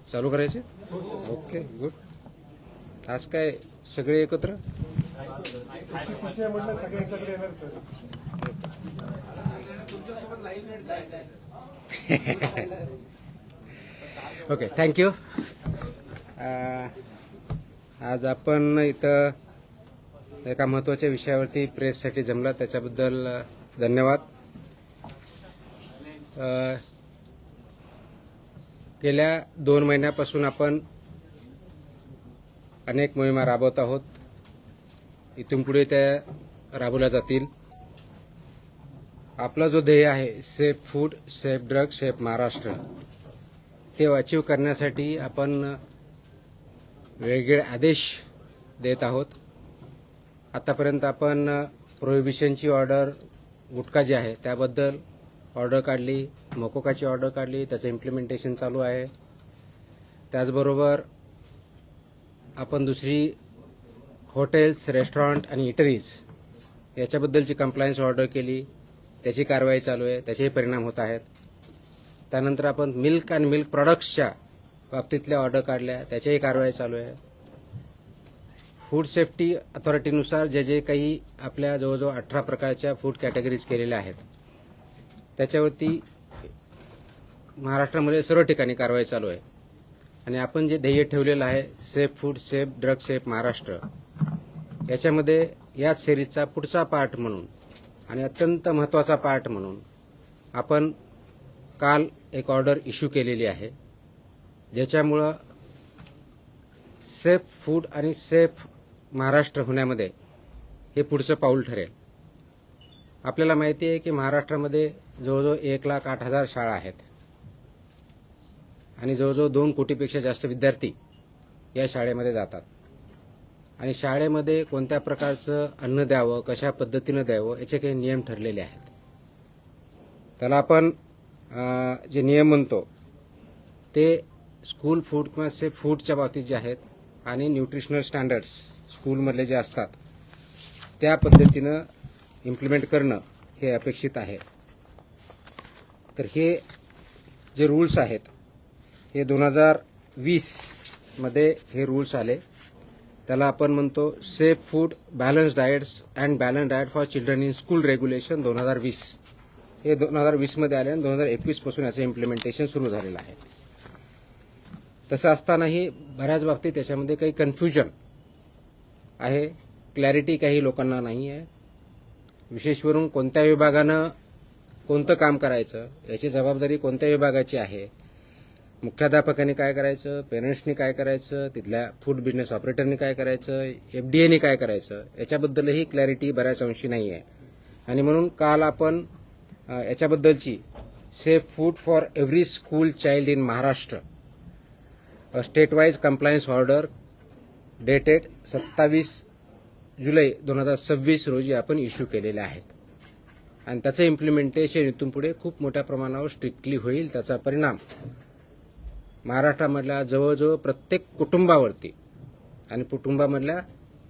चालू करायचे. Okay, good. आज काय सगळे एकत्र? म्हटलं सगळे एकत्र येणार सर. Okay, thank you. आज आपण इथं एका महत्त्वाच्या विषयावरती प्रेससाठी जमला, त्याच्याबद्दल धन्यवाद. गेल्या 2 महिन्यापासून आपण अनेक मोहिमा राबवत आहोत. इथून पुढे त्या राबवल्या जातील. आपला जो ध्येय आहे safe food, safe drug, safe Maharashtra, ते अचीव करण्यासाठी आपण वेगवेगळे आदेश देत आहोत. आतापर्यंत आपण प्रोहिबिशनची ऑर्डर, गुटखा जे आहे त्याबद्दल ऑर्डर काढली, मोकोकाची ऑर्डर काढली, त्याचं इम्प्लिमेंटेशन चालू आहे. त्याचबरोबर आपण दुसरी हॉटेल्स, रेस्टॉरंट आणि इटरीज याच्याबद्दलची कंप्लायन्स ऑर्डर केली, त्याची कारवाई चालू आहे, त्याचेही परिणाम होत आहेत. त्यानंतर आपण मिल्क आणि मिल्क प्रॉडक्ट्सच्या बाबतीतल्या ऑर्डर काढल्या, त्याच्याही कारवाई चालू आहे. फूड सेफ्टी अथॉरिटीनुसार जे जे काही आपल्या जवळजवळ 18 प्रकारच्या फूड कॅटेगरीज केलेल्या आहेत, त्याच्यावरती महाराष्ट्रामध्ये सर्व ठिकाणी कारवाई चालू आहे. आणि आपण जे ध्येय ठेवलेलं आहे safe food, safe drug, safe Maharashtra, याच्यामध्ये याच सिरीजचा पुढचा पार्ट म्हणून आणि अत्यंत महत्त्वाचा पार्ट म्हणून आपण काल एक ऑर्डर इश्यू केलेली आहे, ज्याच्यामुळं सेफ फूड आणि सेफ महाराष्ट्र होण्यामध्ये हे पुढचं पाऊल ठरेल. आपल्याला माहिती आहे की महाराष्ट्रामध्ये जवळजवळ 1,08,000 शाळा आहेत आणि जवळजवळ 2 कोटीपेक्षा जास्त विद्यार्थी या शाळेमध्ये जातात. आणि शाळेमध्ये कोणत्या प्रकारचं अन्न द्यावं, कशा पद्धतीनं द्यावं, याचे काही नियम ठरलेले आहेत. त्याला आपण जे नियम म्हणतो ते स्कूल फूड किंवा सेफ फूडच्या बाबतीत जे आहेत आणि न्यूट्रिशनल स्टँडर्ड्स स्कूलमधले जे असतात त्या पद्धतीनं इम्प्लिमेंट करणं हे अपेक्षित आहे. तर हे जे रूल्स आहेत हे 2020 मध्ये हे रूल्स आले. त्याला आपण म्हणतो safe food, balance diets and balance diet for children in school regulation 2020. हे 2020 मध्ये आले आणि 2021 पासून याचं इम्प्लिमेंटेशन सुरू झालेलं आहे. तसं असतानाही बऱ्याच बाबतीत त्याच्यामध्ये काही कन्फ्युजन आहे, क्लॅरिटी काही लोकांना नाही आहे. विशेषवरून कोणत्या विभागानं कोणतं काम करायचं, याची जबाबदारी कोणत्या विभागाची आहे, मुख्याध्यापकांनी काय करायचं, पेरेंट्सनी काय करायचं, तिथल्या फूड बिझनेस ऑपरेटरनी काय करायचं, FDAनी काय करायचं, याच्याबद्दलही क्लॅरिटी बऱ्याच अंशी नाही आहे. आणि म्हणून काल आपण याच्याबद्दलची safe food for every school child in Maharashtra state wise compliance order dated 27 जुलै 2026 रोजी आपण इश्यू केलेले आहेत. आणि त्याचं इम्प्लिमेंटेशन इथून पुढे खूप मोठ्या प्रमाणावर स्ट्रिक्टली होईल. त्याचा परिणाम महाराष्ट्रामधल्या जवळजवळ प्रत्येक कुटुंबावरती आणि कुटुंबामधल्या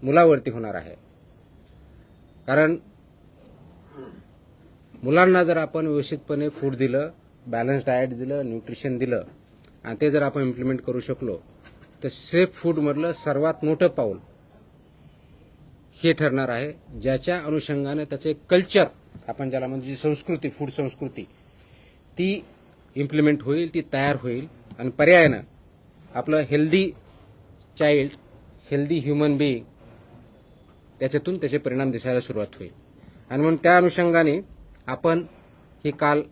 मुलावरती होणार आहे. कारण मुलांना जर आपण व्यवस्थितपणे फूड दिलं, बॅलन्स डाएट दिलं, न्यूट्रिशन दिलं आणि ते जर आपण इम्प्लिमेंट करू शकलो तर सेफ फूडमधलं सर्वात मोठं पाऊल हे ठरणार आहे, ज्याच्या अनुषंगाने त्याचे कल्चर, आपण ज्याला म्हणजे संस्कृती, फूड संस्कृती, ती इम्प्लिमेंट होईल, ती तयार होईल. आणि पर्यायानं आपलं healthy child, healthy human being, त्याच्यातून त्याचे परिणाम दिसायला सुरुवात होईल. आणि म्हणून त्या अनुषंगाने आपण ही काल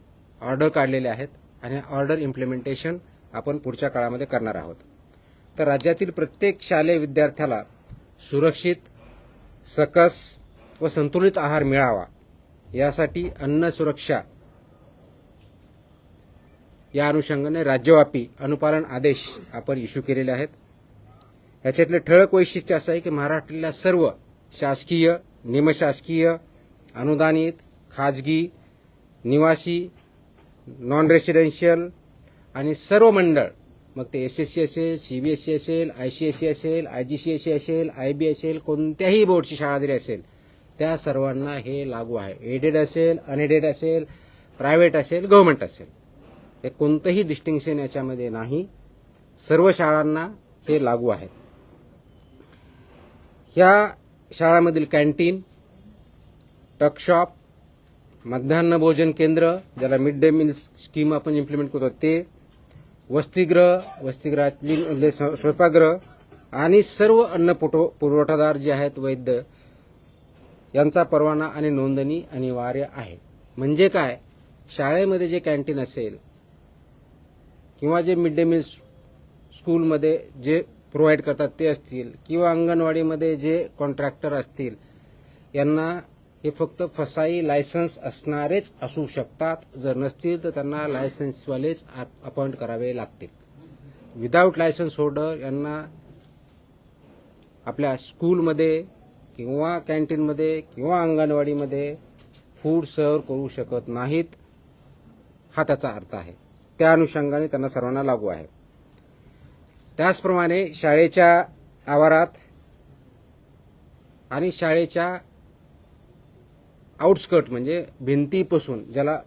ऑर्डर काढलेले आहेत आणि ऑर्डर इम्प्लिमेंटेशन आपण पुढच्या काळामध्ये करणार आहोत. तर राज्यातील प्रत्येक शालेय विद्यार्थ्याला सुरक्षित, सकस व संतुलित आहार मिळावा यासाठी अन्न सुरक्षा या अनुषंगाने राज्यव्यापी अनुपालन आदेश आपण इश्यू केलेले आहेत. याच्यातले ठळक वैशिष्ट्य असं आहे की महाराष्ट्रातल्या सर्व शासकीय, निमशासकीय, अनुदानित, खाजगी, निवासी, नॉन रेसिडेन्शियल आणि सर्व मंडळ, मग ते SSC असेल, CBSE असेल, ICSE असेल, IGCSE असेल, IB असेल, कोणत्याही बोर्डची शाळा जरी असेल, त्या सर्वांना हे लागू आहे. एडेड असेल, अनएडेड असेल, प्रायव्हेट असेल, गव्हर्नमेंट असेल, हे कोणतंही डिस्टिंक्शन याच्यामध्ये नाही. सर्व शाळांना हे लागू आहे. ह्या शाळांमधील कॅन्टीन, टकशॉप, मध्यान्ह भोजन केंद्र, ज्याला मिड डे मील स्कीम आपण इम्प्लिमेंट करतो ते, वसतिगृहातली स्वयंपाकगृह आणि सर्व अन्न पुरवठादार जे आहेत वैद्य यांचा परवाना आणि नोंदणी अनिवार्य आहे. म्हणजे काय, शाळेमध्ये जे कॅन्टीन असेल किंवा जे मिड डे मील स्कूलमध्ये जे प्रोव्हाइड करतात ते असतील किंवा अंगणवाडीमध्ये जे कॉन्ट्रॅक्टर असतील यांना हे फक्त फसाई लायसन्स असणारेच असू शकतात. जर नसतील तर त्यांना लायसन्सवालेच अपॉइंट करावे लागतील. विदाऊट लायसन्स होल्डर यांना आपल्या स्कूलमध्ये किंवा कॅन्टीनमध्ये किंवा अंगणवाडीमध्ये फूड सर्व्ह करू शकत नाहीत, हा त्याचा अर्थ आहे. त्या अनुषंगाने त्यांना सर्वांना लागू आहे. त्याचप्रमाणे शाळेच्या आवारात आणि शाळेच्या आउटस्कर्ट म्हणजे भिंतीपासून, ज्याला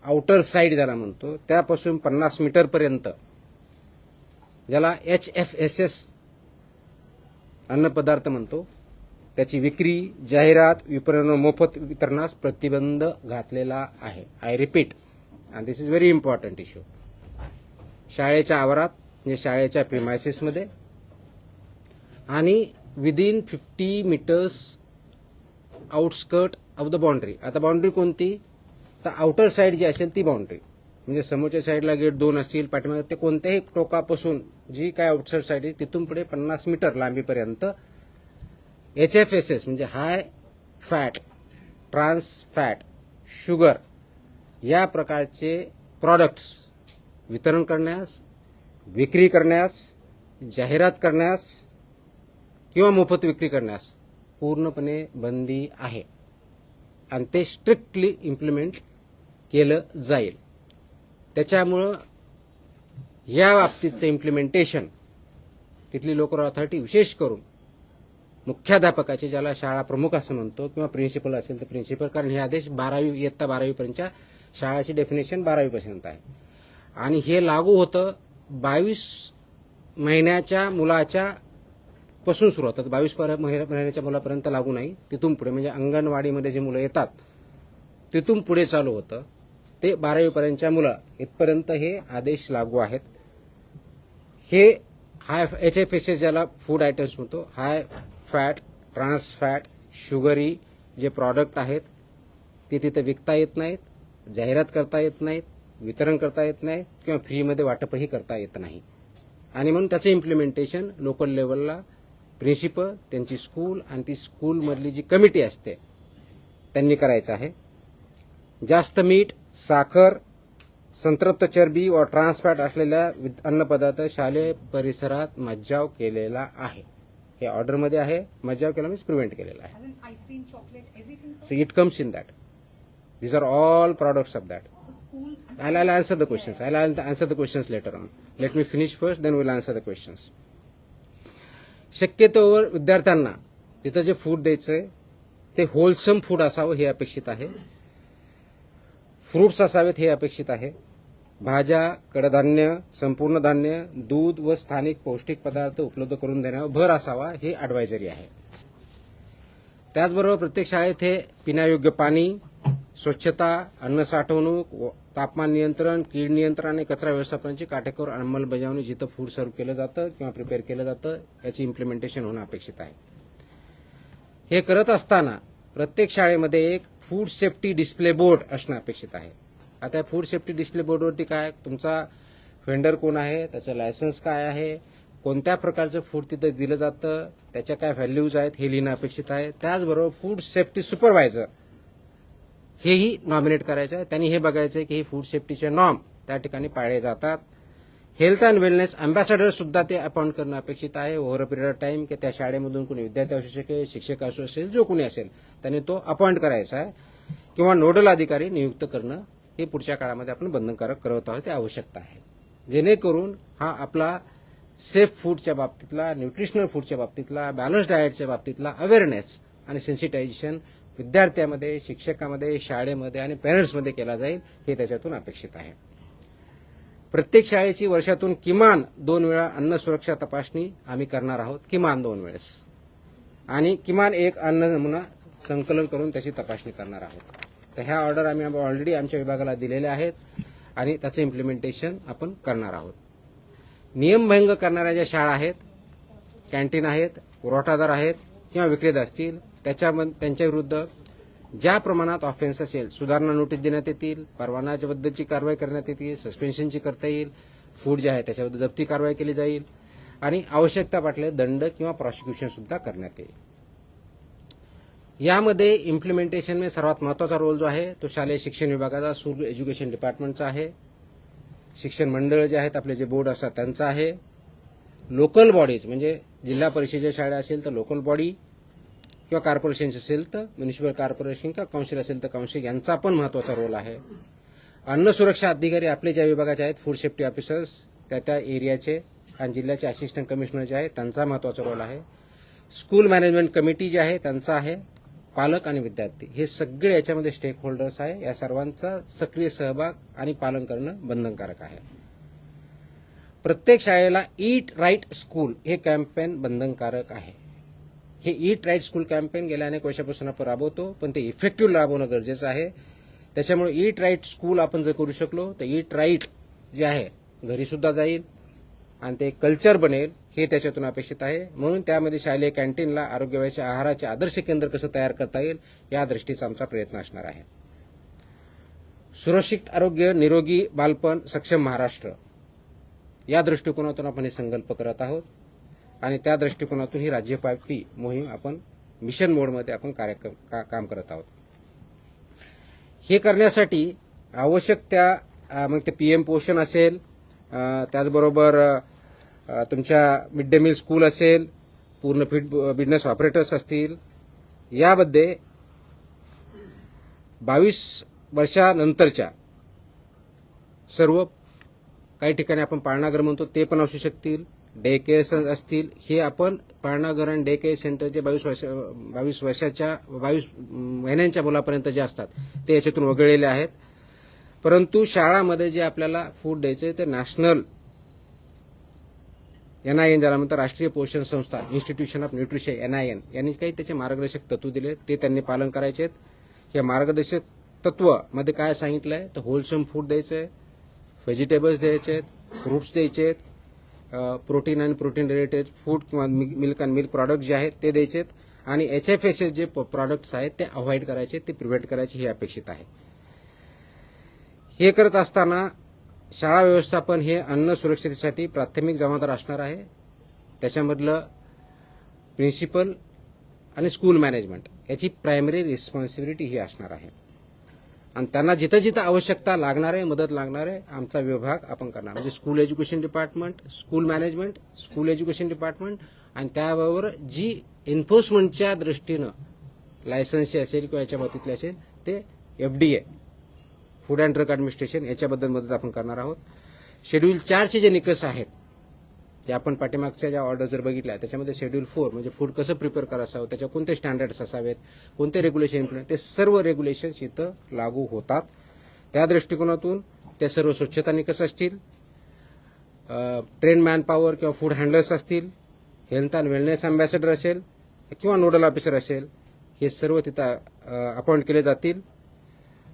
आउटर साइड ज्याला म्हणतो, त्यापासून 50 मीटरपर्यंत, ज्याला HFSS अन्नपदार्थ म्हणतो, त्याची विक्री, जाहिरात, विपणन, मोफत वितरणास प्रतिबंध घातलेला आहे. I repeat, and this is very important issue. शाळेच्या आवारात म्हणजे शाळेच्या प्रिमायसेसमध्ये आणि within 50 metres outskirt of the boundary. आता बाउंड्री कोणती, तर आउटर साइड जी असेल ती बाउंड्री, म्हणजे समोरच्या साईडला गेट 2 असतील, पाठीमागे ते कोणत्याही टोकापासून जी काय आउटसाइड साईड आहे तिथून पुढे 50 मीटर लांबीपर्यंत HFSS म्हणजे high fat, trans fat, sugar या प्रकारचे प्रॉडक्ट्स वितरण करण्यास, विक्री करण्यास, जाहिरात करण्यास किंवा मोफत विक्री करण्यास पूर्णपणे बंदी आहे आणि ते स्ट्रिक्टली इम्प्लिमेंट केलं जाईल. त्याच्यामुळं या बाबतीचं इम्प्लिमेंटेशन तिथली लोकल अथॉरिटी, विशेष करून मुख्याध्यापकाचे, ज्याला शाळा प्रमुख असं म्हणतो, किंवा प्रिन्सिपल असेल तर प्रिन्सिपल, कारण हे आदेश 12वी इयत्ता 12वी पर्यंतच्या शाळाची डेफिनेशन 12वी पर्यंत आहे आणि हे लागू होतं 22 महिन्याच्या मुलाच्या पासून सुरू होतात. 22 महिन्याच्या मुलापर्यंत लागू नाही, तिथून पुढे म्हणजे अंगणवाडीमध्ये जे मुलं येतात तिथून पुढे चालू होतं. ते 12वी पर्यंतच्या मुलं इथपर्यंत हे आदेश लागू आहेत. हे हाय HFSS ज्याला फूड आयटम्स म्हणतो, high fat, trans fat, sugary जे प्रॉडक्ट आहेत ते तिथे विकता येत नाहीत, जाहिरात करता येत नाहीत, वितरण करता येत नाही किंवा फ्रीमध्ये वाटपही करता येत नाही. आणि म्हणून त्याचं इम्प्लिमेंटेशन लोकल लेवलला प्रिन्सिपल, त्यांची स्कूल आणि ती स्कूलमधली जी कमिटी असते त्यांनी करायचं आहे. जास्त मीठ, साखर, संतृप्त चरबी व ट्रान्सफॅट असलेल्या अन्नपदार्थ शालेय परिसरात मज्जाव केलेला आहे. हे ऑर्डरमध्ये आहे. मज्जाव केला मीन्स प्रिव्हेंट केलेला आहे. Ice-cream, chocolate, everything, sir? So it comes in that. These are all products of that. So school. I'll answer the questions. I'll answer the questions later on. Let me finish first, then we'll answer the questions. शक्यतोवर विद्यार्थ्यांना तिथं जे food द्यायचंय ते wholesome food असावं हे अपेक्षित आहे. फ्रुट्स असावेत हे अपेक्षित आहे. भाज्या, कडधान्य, संपूर्ण धान्य, दूध व स्थानिक पौष्टिक पदार्थ उपलब्ध करून देण्यावर भर असावा हे ॲडवायझरी आहे. त्याचबरोबर प्रत्येक शाळेत हे पिण्यायोग्य पाणी, स्वच्छता, अन्न साठवणूक, तापमान नियंत्रण, कीड नियंत्रण आणि कचरा व्यवस्थापनाची काटेकोर अंमलबजावणी जिथं फूड सर्व्ह केलं जातं किंवा प्रिपेअर केलं जातं याची इम्प्लिमेंटेशन होणं अपेक्षित आहे. हे करत असताना प्रत्येक शाळेमध्ये एक फूड सेफ्टी डिस्प्ले बोर्ड असणं अपेक्षित आहे. आता फूड सेफ्टी डिस्प्ले बोर्डवरती काय, तुमचा व्हेंडर कोण आहे, त्याचं लायसन्स काय आहे, कोणत्या प्रकारचं फूड तिथं दिलं जातं, त्याच्या काय व्हॅल्यूज आहेत हे लिहिणं अपेक्षित आहे. त्याचबरोबर फूड सेफ्टी सुपरवायझर हेही नॉमिनेट करायचं आहे. त्यांनी हे बघायचं आहे की हे फूड सेफ्टीचे नॉर्म त्या ठिकाणी पाळले जातात. हेल्थ अँड वेलनेस अँबॅसेडर सुद्धा ते अपॉइंट करणं अपेक्षित आहे over a period of time, की त्या शाळेमधून कोणी विद्यार्थी असू शकेल, शिक्षक असू असेल, जो कोणी असेल त्यांनी तो अपॉइंट करायचा आहे. किंवा नोडल अधिकारी नियुक्त करणं हे पुढच्या काळामध्ये आपण बंधनकारक करत आहोत, ते आवश्यकता आहे. जेणेकरून हा आपला सेफ फूडच्या बाबतीतला, न्यूट्रिशनल फूडच्या बाबतीतला, बॅलन्स डाएटच्या बाबतीतला अवेअरनेस आणि सेन्सिटायझेशन विद्यार्थ्यामध्ये, शिक्षकामध्ये, शाळेमध्ये आणि पेरेंट्समध्ये केला जाईल हे त्याच्यातून अपेक्षित आहे. प्रत्येक शाळेची वर्षातून किमान 2 वेळा अन्न सुरक्षा तपासणी आम्ही करणार आहोत, किमान 2 वेळेस, आणि किमान एक अन्न नमुना संकलन करून त्याची तपासणी करणार आहोत. तर ह्या ऑर्डर आम्ही ऑलरेडी आमच्या विभागाला दिलेल्या आहेत आणि त्याचं इम्प्लिमेंटेशन आपण करणार आहोत. नियमभंग करणाऱ्या ज्या शाळा आहेत, कॅन्टीन आहेत, पुरवठादार आहेत किंवा विक्रेता असतील, त्यांच्या विरुद्ध ज्या प्रमाणात ऑफेन्स असेल, सुधारणा नोटीस देण्यात येतील, परवानाच्याबद्दलची कारवाई करण्यात येतील, सस्पेन्शनची करता येईल, फूड जे आहे त्याच्याबद्दल जप्ती कारवाई केली जाईल आणि आवश्यकता वाटल्यास दंड किंवा प्रॉसिक्युशन सुद्धा करण्यात येईल. यामध्ये इम्प्लिमेंटेशन में सर्वात महत्वाचा रोल जो आहे तो शालेय शिक्षण विभागाचा, स्कूल एज्युकेशन डिपार्टमेंटचा आहे. शिक्षण मंडळ जे आहेत आपले जे बोर्ड असतात त्यांचा आहे. लोकल बॉडीज म्हणजे जिल्हा परिषदेच्या शाळा असेल तर लोकल बॉडी किंवा कॉर्पोरेशन असेल तर म्युनिसिपल कॉर्पोरेशन किंवा काउन्सिल असेल तर काउन्सिल यांचा पण महत्वाचा रोल आहे. अन्न सुरक्षा अधिकारी आपले ज्या विभागाचे आहेत, फूड सेफ्टी ऑफिसर्स त्या एरियाचे आणि जिल्ह्याचे असिस्टंट कमिशनर जे आहेत त्यांचा महत्वाचा रोल आहे. स्कूल मॅनेजमेंट कमिटी जे आहे त्यांचा आहे. पालक आणि विद्यार्थी हे सगळे याच्यामध्ये स्टेक होल्डर्स आहे. या सर्वांचा सक्रिय सहभाग आणि पालन करणं बंधनकारक आहे. प्रत्येक शाळेला ईट राईट स्कूल हे कॅम्पेन बंधनकारक आहे. हे ईट राईट स्कूल कॅम्पेन गेल्या अनेक वर्षापासून आपण राबवतो, पण ते इफेक्टिव्ह राबवणं गरजेचं आहे. त्याच्यामुळे ईट राईट स्कूल आपण जर करू शकलो तर ईट राईट जे आहे घरी सुद्धा जाईल आणि ते कल्चर बनेल, हे त्याच्यातून अपेक्षित आहे. म्हणून त्यामध्ये शालेय कॅन्टीनला आरोग्यवाच्या आहाराचे आदर्श केंद्र कसं तयार करता येईल या दृष्टीचा आमचा प्रयत्न असणार आहे. सुरक्षित आरोग्य, निरोगी बालपण, सक्षम महाराष्ट्र या दृष्टिकोनातून आपण हे संकल्प करत आहोत आणि त्या दृष्टिकोनातून ही राज्यव्यापी मोहीम आपण मिशन मोडमध्ये आपण काम करत आहोत. हे करण्यासाठी आवश्यक त्या मग ते पीएम पोषण असेल, त्याचबरोबर तुमच्या मिड डे मील स्कूल असेल, पूर्ण फीड बिझनेस ऑपरेटर्स असतील, यामध्ये 22 वर्षानंतरच्या सर्व काही ठिकाणी आपण पाळणाघर म्हणतो ते पण असू शकतील, डे केअर असतील. हे आपण पाळणाघर आणि डे केअर सेंटरचे 22 महिन्यांच्या मुलापर्यंत जे असतात ते याच्यातून वगळलेले आहेत. परंतु शाळामध्ये जे आपल्याला फूड द्यायचे ते नॅशनल NIN ज्याला म्हणतात राष्ट्रीय पोषण संस्था, इन्स्टिट्यूशन ऑफ न्यूट्रिशन NIN यांनी काही त्याचे मार्गदर्शक तत्व दिले, ते त्यांनी पालन करायचे आहेत. या मार्गदर्शक तत्व मध्ये काय सांगितलंय तर होलसम फूड द्यायचंय, व्हेजिटेबल्स द्यायचे आहेत, फ्रुट्स द्यायचे आहेत, प्रोटीन आणि प्रोटीन रिलेटेड फूड किंवा मिल्क अँड मिल्क प्रॉडक्ट जे आहेत ते द्यायचे आहेत आणि HFSS जे प्रॉडक्ट्स आहेत ते अवॉइड करायचे, ते प्रिव्हेंट करायचे हे अपेक्षित आहे. हे करत असताना शाळा व्यवस्थापन हे अन्न सुरक्षिततेसाठी प्राथमिक जबाबदार असणार आहे. त्याच्यामधलं प्रिन्सिपल आणि स्कूल मॅनेजमेंट याची प्रायमरी रिस्पॉन्सिबिलिटी ही असणार आहे आणि त्यांना जिथं जिथं आवश्यकता लागणार आहे, मदत लागणार आहे, आमचा विभाग आपण करणार. म्हणजे school education department, school management, school education department आणि त्याबरोबर जी एन्फोर्समेंटच्या दृष्टीनं लायसन्सची असेल किंवा याच्या बाबतीतली असेल ते FDA food and drug administration याच्याबद्दल मदत आपण करणार आहोत. शेड्यूल 4चे जे निकष आहेत ते आपण पाठीमागच्या ज्या ऑर्डर जर बघितल्या त्याच्यामध्ये शेड्यूल 4 म्हणजे फूड कसं प्रिपेअर करायचं, त्याच्या कोणते स्टँडर्ड्स असावेत, कोणते रेग्युलेशन इम्प्लिमेंट, ते सर्व रेग्युलेशन्स इथं लागू होतात. त्या दृष्टिकोनातून ते सर्व स्वच्छता निकष असतील, ट्रेन मॅन पॉवर किंवा फूड हँडलर्स असतील, हेल्थ अँड वेलनेस अँबॅसेडर असेल किंवा नोडल ऑफिसर असेल, हे सर्व तिथं अपॉइंट केले जातील.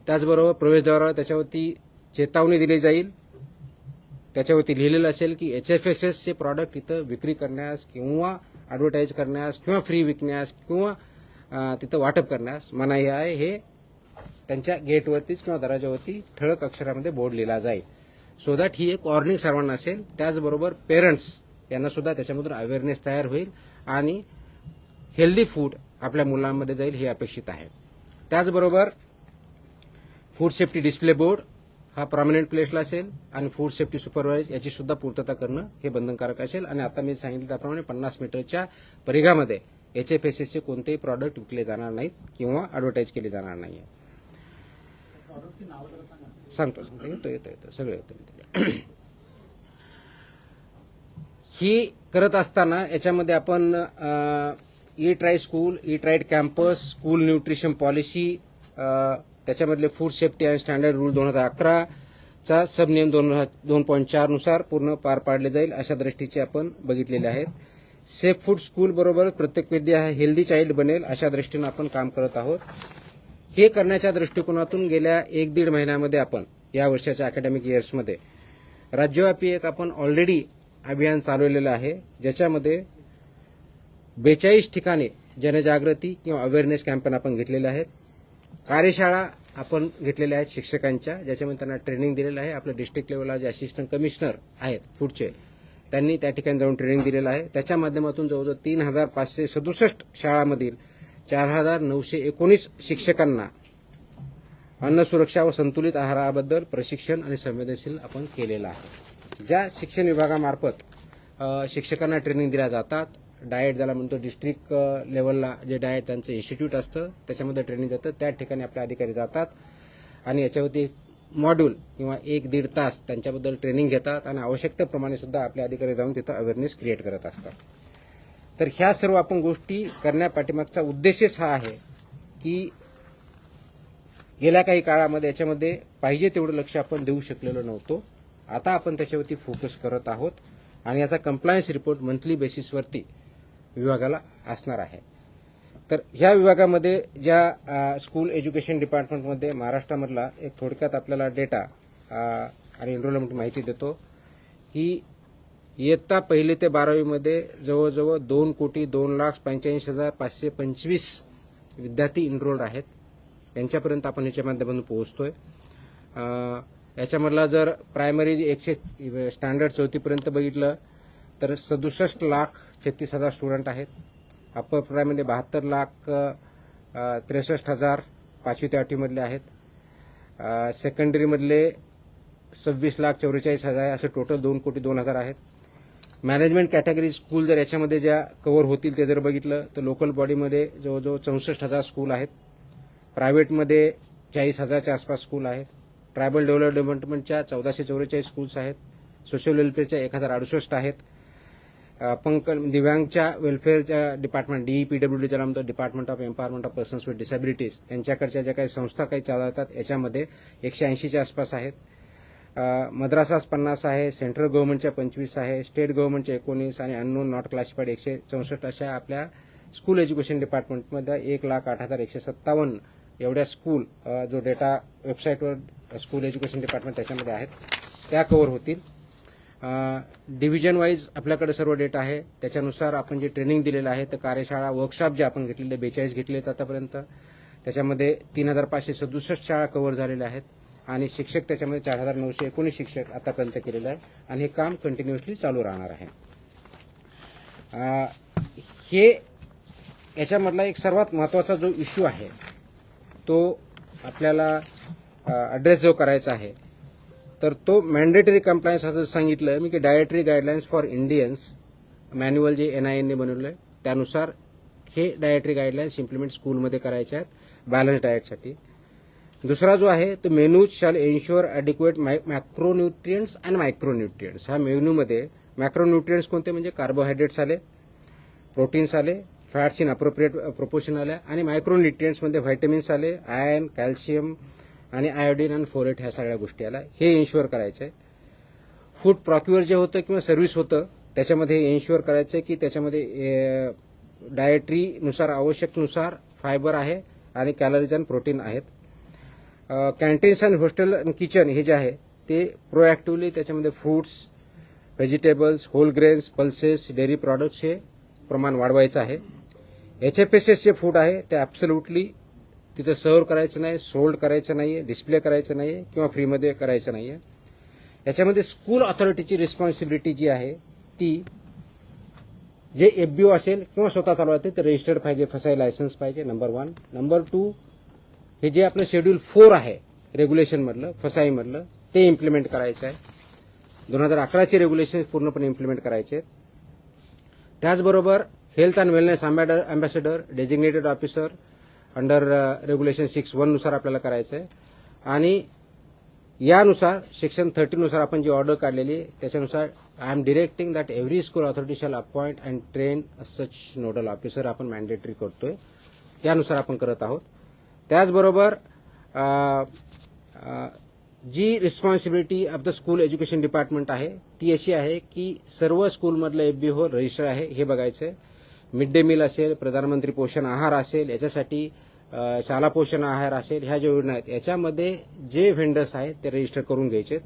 त्याचबरोबर प्रवेशद्वारावर त्याच्यावरती चेतावणी दिली जाईल, त्याच्यावरती लिहिलेलं असेल की HFSS चे प्रॉडक्ट इथं विक्री करण्यास किंवा ॲडव्हर्टाईज करण्यास किंवा फ्री विकण्यास किंवा तिथं वाटप करण्यास मनाई आहे. हे त्यांच्या गेटवरतीच किंवा दरवाजावरती ठळक अक्षरामध्ये बोर्ड लिहिला जाईल. सो दॅट ही एक वॉर्निंग सर्वांना असेल. त्याचबरोबर पेरेंट्स यांना सुद्धा त्याच्यामधून अवेअरनेस तयार होईल आणि हेल्दी फूड आपल्या मुलांमध्ये जाईल हे अपेक्षित आहे. त्याचबरोबर फूड सेफ्टी डिस्प्ले बोर्ड हा प्रॉमिनंट प्लेसला असेल आणि फूड सेफ्टी सुपरवायझर याची सुद्धा पूर्तता करणं हे बंधनकारक असेल. आणि आता मी सांगितलं त्याप्रमाणे 50 मीटरच्या परिघामध्ये HFSS चे कोणतेही प्रॉडक्ट विकले जाणार नाहीत किंवा ॲडव्हर्टाईज केले जाणार नाहीये. सांगतो येतो सगळं येतं. ही करत असताना याच्यामध्ये आपण eat right school, eat right campus, school nutrition policy, त्याच्यामधले food safety and standard rule 2011, चा सब नियम 2.4 नुसार पूर्ण पार पाडले जाईल अशा दृष्टीचे आपण बघितलेले आहेत. सेफ फूड स्कूल बरोबर प्रत्येक विद्या हेल्दी चाइल्ड बनेल अशा दृष्टीने आपण काम करत आहोत. हे करण्याच्या दृष्टिकोनातून गेल्या 1-1.5 महिन्यामध्ये आपण या वर्षाच्या अकॅडमिक इयर्समध्ये राज्यव्यापी एक आपण ऑलरेडी अभियान चालवलेलं आहे, ज्याच्यामध्ये 42 ठिकाणी जनजागृती किंवा अवेअरनेस कॅम्पेन आपण घेतलेले आहेत. कार्यशाळा आपण घेतलेल्या आहेत शिक्षकांच्या, ज्याच्यामध्ये त्यांना ट्रेनिंग दिलेलं आहे. आपल्या डिस्ट्रिक्ट लेवलला जे असिस्टंट कमिशनर आहेत फूडचे, त्यांनी त्या ठिकाणी जाऊन ट्रेनिंग दिलेलं आहे. त्याच्या माध्यमातून जवळजवळ 3,567 शाळांमधील 4,919 शिक्षकांना अन्न सुरक्षा व संतुलित आहाराबद्दल प्रशिक्षण आणि संवेदनशील आपण केलेलं आहे. ज्या शिक्षण विभागामार्फत शिक्षकांना ट्रेनिंग दिल्या जातात, डाएट ज्याला म्हणतो डिस्ट्रिक्ट लेवलला जे डाएट त्यांचं इन्स्टिट्यूट असतं त्याच्यामध्ये ट्रेनिंग जातं, त्या ठिकाणी आपले अधिकारी जातात आणि याच्यावरती मॉड्यूल किंवा 1-1.5 तास त्यांच्याबद्दल ट्रेनिंग घेतात आणि आवश्यकतेप्रमाणे सुद्धा आपले अधिकारी जाऊन तिथं अवेअरनेस क्रिएट करत असतात. तर ह्या सर्व आपण गोष्टी करण्यापाठीमागचा उद्देशच हा आहे की गेल्या काही काळामध्ये याच्यामध्ये पाहिजे तेवढं लक्ष आपण देऊ शकलेलो नव्हतो. आता आपण त्याच्यावरती फोकस करत आहोत आणि याचा कंप्लायन्स रिपोर्ट मंथली बेसिसवरती विभागाला असणार आहे. तर ह्या विभागामध्ये ज्या स्कूल एज्युकेशन डिपार्टमेंटमध्ये महाराष्ट्रामधला एक थोडक्यात आपल्याला डेटा आणि एनरोलमेंट माहिती देतो की इयत्ता 1 ते 12वी मध्ये जवळजवळ 2,02,85,525 विद्यार्थी एनरोल्ड आहेत. यांच्यापर्यंत आपण याच्या माध्यमातून पोहोचतोय. याच्यामधला जर प्रायमरी 100 स्टँडर्ड 4थीपर्यंत बघितलं तर 67,36,000 स्टुडंट आहेत. अप्पर प्रायमरी 72,63,000 5वी ते 8वी मधले आहेत. सेकंडरीमधले 26,44,000 असे टोटल 2,02,000 आहेत. मॅनेजमेंट कॅटेगरी स्कूल जर याच्यामध्ये ज्या कव्हर होतील ते जर बघितलं तर लोकल बॉडीमध्ये जवळजवळ 64,000 स्कूल आहेत. प्रायव्हेटमध्ये 40,000च्या आसपास स्कूल आहेत. ट्रायबल डेव्हलपमेंटच्या 1444 स्कूल्स आहेत. सोशल वेलफेअरच्या 1,068 आहेत. दिव्यांगच्या वेलफेअरच्या डिपार्टमेंट DEPWD ज्याला म्हणतो department of empowerment of persons with disabilities यांच्याकडच्या ज्या काही संस्था काही चालवतात याच्यामध्ये 180च्या आसपास आहेत. मद्रासास 50 आहे, सेंट्रल गव्हर्नमेंटच्या 25 आहे, स्टेट गव्हर्नमेंटच्या 19 आणि अननोन नॉट क्लासिफाईड 164 अशा आपल्या स्कूल एज्युकेशन डिपार्टमेंटमध्ये 1,08,157 एवढ्या स्कूल जो डेटा वेबसाईटवर स्कूल एज्युकेशन डिपार्टमेंट त्याच्यामध्ये आहेत त्या कव्हर होतील. डिव्हिजन वाईज आपल्याकडे सर्व डेटा आहे. त्याच्यानुसार आपण जे ट्रेनिंग दिलेलं आहे तर कार्यशाळा वर्कशॉप जे आपण घेतलेले 42 घेतले आहेत आतापर्यंत, त्याच्यामध्ये 3,567 शाळा कव्हर झालेल्या आहेत आणि शिक्षक त्याच्यामध्ये 4,919 शिक्षक आतापर्यंत केलेले आहे आणि हे काम कंटिन्युअसली चालू राहणार आहे. हे याच्यामधला एक सर्वात महत्त्वाचा जो इश्यू आहे तो आपल्याला ॲड्रेस जो करायचा आहे तर तो मॅन्डेटरी कंप्लायन्स असं सांगितलं मी की dietary guidelines for Indians manual जे NIN ने बनवलं आहे त्यानुसार हे डायटरी गाईडलाईन्स इम्प्लिमेंट स्कूलमध्ये करायचे आहेत बॅलन्स डाएटसाठी. दुसरा जो आहे तो menu shall ensure adequate macronutrients and micronutrients. ह्या मेन्यूमध्ये मॅक्रोन्यूट्रियंट्स कोणते म्हणजे कार्बोहायड्रेट्स आले, प्रोटीन्स आले, फॅट्स इन अप्रोप्रिएट प्रोपोर्शन आल्या आणि मायक्रोन्यूट्रियंट्समध्ये व्हायटमिन्स आले, आयर्न, कॅल्शियम आणि आयोडीन आणि फोलेट ह्या सगळ्या गोष्टी आल्या. हे एन्श्युअर करायचं आहे. फूड प्रॉक्युअर जे होतं किंवा सर्व्हिस होतं त्याच्यामध्ये एन्श्युअर करायचं आहे की त्याच्यामध्ये डायटरीनुसार आवश्यकनुसार फायबर आहे आणि कॅलरीज आणि प्रोटीन आहेत. कॅन्टीन्स आणि हॉस्टेल आणि किचन हे जे आहे ते प्रोॲक्टिव्हली त्याच्यामध्ये fruits, vegetables, whole grains, pulses, dairy products हे प्रमाण वाढवायचं आहे. HFSS जे फूड आहे ते ॲब्सोल्युटली तिथं सर्व्ह करायचं नाही, सोल्ड करायचं नाही, डिस्प्ले करायचं नाही किंवा फ्रीमध्ये करायचं नाही. याच्यामध्ये स्कूल ऑथॉरिटीची रिस्पॉन्सिबिलिटी जी आहे ती जे FBO असेल किंवा स्वतः चालवते ते रजिस्टर्ड पाहिजे, फसाई लायसन्स पाहिजे, नंबर 1. नंबर 2 हे जे आपलं शेड्यूल 4 आहे रेग्युलेशनमधलं फसाईमधलं ते इम्प्लिमेंट करायचं आहे. 2011चे रेग्युलेशन पूर्णपणे इम्प्लिमेंट करायचे. त्याचबरोबर health and wellness ambassador designated officer under regulation 6(1) नुसार आपल्याला करायचं आहे आणि यानुसार सेक्शन 30 नुसार आपण जी ऑर्डर काढलेली त्याच्यानुसार I am directing that every school authority shall appoint and train such nodal officer आपण मॅन्डेटरी करतोय. त्यानुसार आपण करत आहोत. त्याचबरोबर जी responsibility of the school education department आहे ती अशी आहे की सर्व स्कूलमधलं FBO रजिस्टर आहे हे बघायचं आहे. मिड डे मील असेल, प्रधानमंत्री पोषण आहार असेल, याच्यासाठी शाळा पोषण आहार असेल, ह्या ज्या योजना आहेत याच्यामध्ये जे व्हेंडर्स आहेत ते रजिस्टर करून घ्यायचे.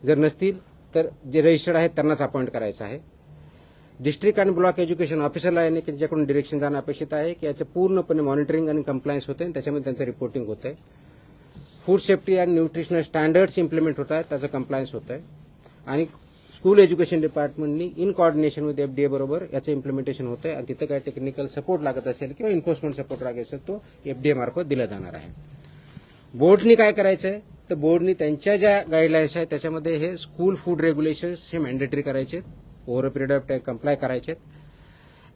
जर नसतील तर जे रजिस्टर्ड आहेत त्यांनाच अपॉइंट करायचं आहे. डिस्ट्रिक्ट आणि ब्लॉक एज्युकेशन ऑफिसरला याने त्यांच्याकडून डिरेक्शन जाणं अपेक्षित आहे की याचं पूर्णपणे मॉनिटरिंग आणि कंप्लायन्स होते आणि त्याच्यामध्ये त्यांचं रिपोर्टिंग होतं आहे. फूड सेफ्टी आणि न्यूट्रिशनल स्टँडर्ड्स इम्प्लिमेंट होत आहेत, त्याचं कंप्लायन्स होतं आहे. आणि स्कूल एज्युकेशन डिपार्टमेंटनी इन कोऑर्डिनेशन विथ FDA बरोबर याचं इम्प्लिमेंटेशन होतं आहे आणि तिथं काय टेक्निकल सपोर्ट लागत असेल किंवा एन्फोर्समेंट सपोर्ट लागत असेल तो FDA मार्फत दिला जाणार आहे. बोर्डनी काय करायचं आहे तर बोर्डनी त्यांच्या ज्या गाईडलाईन्स आहेत त्याच्यामध्ये हे स्कूल फूड रेग्युलेशन्स हे मॅन्डेटरी करायचे, over a period of time comply करायचे.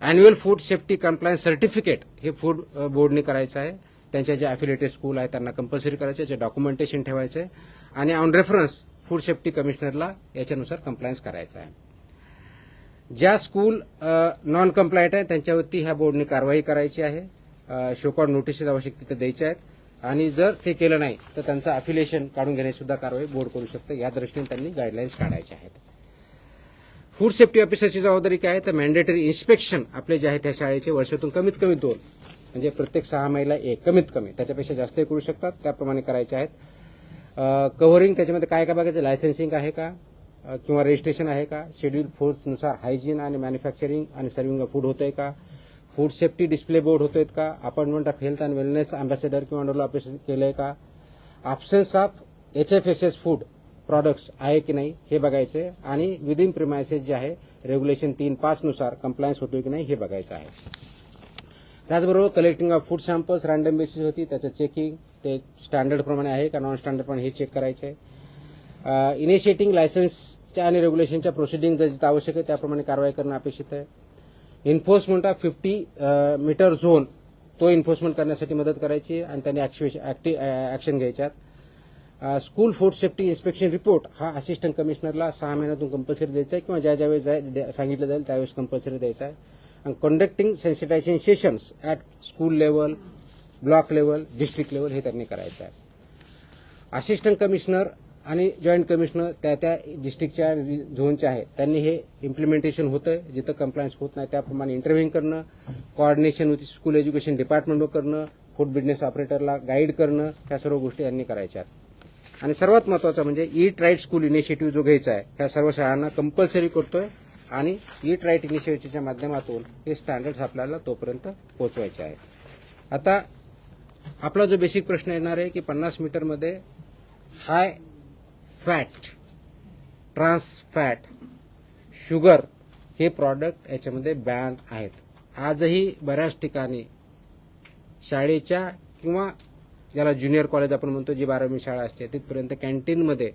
Annual food safety compliance certificate हे फूड बोर्डनी करायचं आहे. त्यांच्या जे अफिलिएटेड स्कूल आहेत त्यांना कंपल्सरी करायचे, याचे डॉक्युमेंटेशन ठेवायचं आहे आणि ऑन रेफरन्स फूड सेफ्टी कमिशनरला याच्यानुसार कंप्लायन्स करायचं आहे. ज्या स्कूल नॉन कंप्लायंट आहे त्यांच्यावरती ह्या बोर्डनी कारवाई करायची आहे. शोकॉड नोटिसेस आवश्यक तिथे द्यायच्या आहेत आणि जर ते केलं नाही तर त्यांचं अफिलिएशन काढून घेण्याची सुद्धा कारवाई बोर्ड करू शकतं. या दृष्टीने त्यांनी गाईडलाईन्स काढायच्या आहेत. फूड सेफ्टी ऑफिसरची जबाबदारी काय आहे तर मॅन्डेटरी इन्स्पेक्शन आपले जे आहे त्या शाळेचे वर्षातून कमीत कमी 2 म्हणजे प्रत्येक 6 महिन्याला 1 कमीत कमी, त्याच्यापेक्षा जास्तही करू शकतात, त्याप्रमाणे करायचे आहेत. कव्हरिंग त्याच्यामध्ये काय काय बघायचं, लायसन्सिंग आहे का किंवा रजिस्ट्रेशन आहे का, शेड्यूल फूडनुसार हायजीन आणि मॅन्युफॅक्चरिंग आणि सर्व्हिंग ऑफ फूड होतंय का, फूड सेफ्टी डिस्प्ले बोर्ड होतोय का, appointment of health and wellness ambassador किंवा अंडरला ऑपरेशन केलंय का, absence of HFSS food products आहे की नाही हे बघायचे आणि विदिन प्रिमायसेस जे आहे रेग्युलेशन 3.5 नुसार कंप्लायन्स होतोय की नाही हे बघायचं आहे. त्याचबरोबर collecting of food samples random basis होती, त्याचं चेकिंग ते स्टँडर्ड प्रमाणे आहे का नॉन स्टँडर्ड प्रमाणे हे चेक करायचं आहे. इनिशिएटिंग लायसन्सच्या आणि रेग्युलेशनच्या प्रोसिडिंग जर जिथं आवश्यक आहे त्याप्रमाणे कारवाई करणं अपेक्षित आहे. एन्फोर्समेंट ऑफ 50 मीटर झोन तो एन्फोर्समेंट करण्यासाठी मदत करायची आणि त्यांनी ॲक्शन घ्यायच्यात. School food safety inspection report हा असिस्टंट कमिशनरला 6 महिन्यातून कंपल्सरी द्यायचा आहे किंवा ज्यावेळेस सांगितलं जाईल त्यावेळेस कंपल्सरी द्यायचा आहे. आणि conducting sensitisation sessions at school level, block level, district level हे त्यांनी करायचं आहे. असिस्टंट कमिशनर आणि जॉईंट कमिशनर त्या डिस्ट्रिक्टच्या झोनच्या आहे त्यांनी हे इम्प्लिमेंटेशन होतं आहे, जिथं कंप्लायन्स होत नाही त्याप्रमाणे इंटरव्ह्यू करणं, कोऑर्डिनेशन विथ स्कूल एज्युकेशन डिपार्टमेंटवर करणं, फूड बिझनेस ऑपरेटरला गाईड करणं, ह्या सर्व गोष्टी यांनी करायच्या आहेत. आणि सर्वात महत्त्वाचं म्हणजे ईट राईट स्कूल इनिशिएटिव्ह जो घ्यायचा आहे ह्या सर्व शाळांना कंपल्सरी करतोय आणि ईट राईट इनिशिएटिव्हच्या माध्यमातून हे स्टँडर्ड्स आपल्याला तोपर्यंत पोहोचवायचे आहे. आता आपला जो बेसिक प्रश्न येणार आहे की 50 मीटरमध्ये high fat, trans fat, sugar हे प्रॉडक्ट याच्यामध्ये बॅन आहेत. आजही बऱ्याच ठिकाणी शाळेच्या किंवा ज्याला ज्युनियर कॉलेज आपण म्हणतो जी 12वी शाळा असते तिथपर्यंत कॅन्टीनमध्ये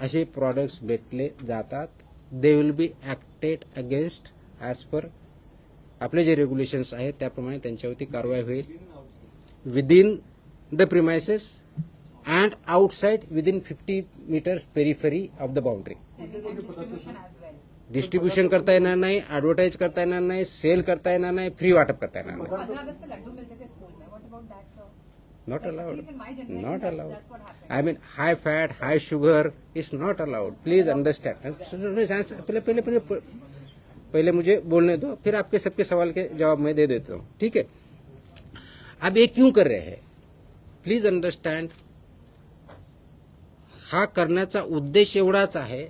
असे प्रॉडक्ट्स भेटले जातात. They will be acted against as per आपले जे रेग्युलेशन्स आहेत त्याप्रमाणे त्यांच्यावरती कारवाई होईल. Within the premises and outside within 50 meters periphery of the boundary. Distribution as well. Distribution करता येणार नाही, ॲडव्हर्टाईज करता येणार नाही, सेल करता येणार नाही, फ्री वाटप करता येणार नाही. 15 अगस्त पे लड्डू मिलते थे स्कूल में. What about that, sir? Not At allowed. least in my generation, Not allowed. that's what happened. I mean, high fat, high sugar is not allowed. Please understand. पहले मुझे बोलने दो, फिर आपके सबके सवाल के जवाब मैं दे देता हूँ. ठीक है. अब ये क्यों कर रहे हैं? Please understand. हा करण्याचा उद्देश एवढाच आहे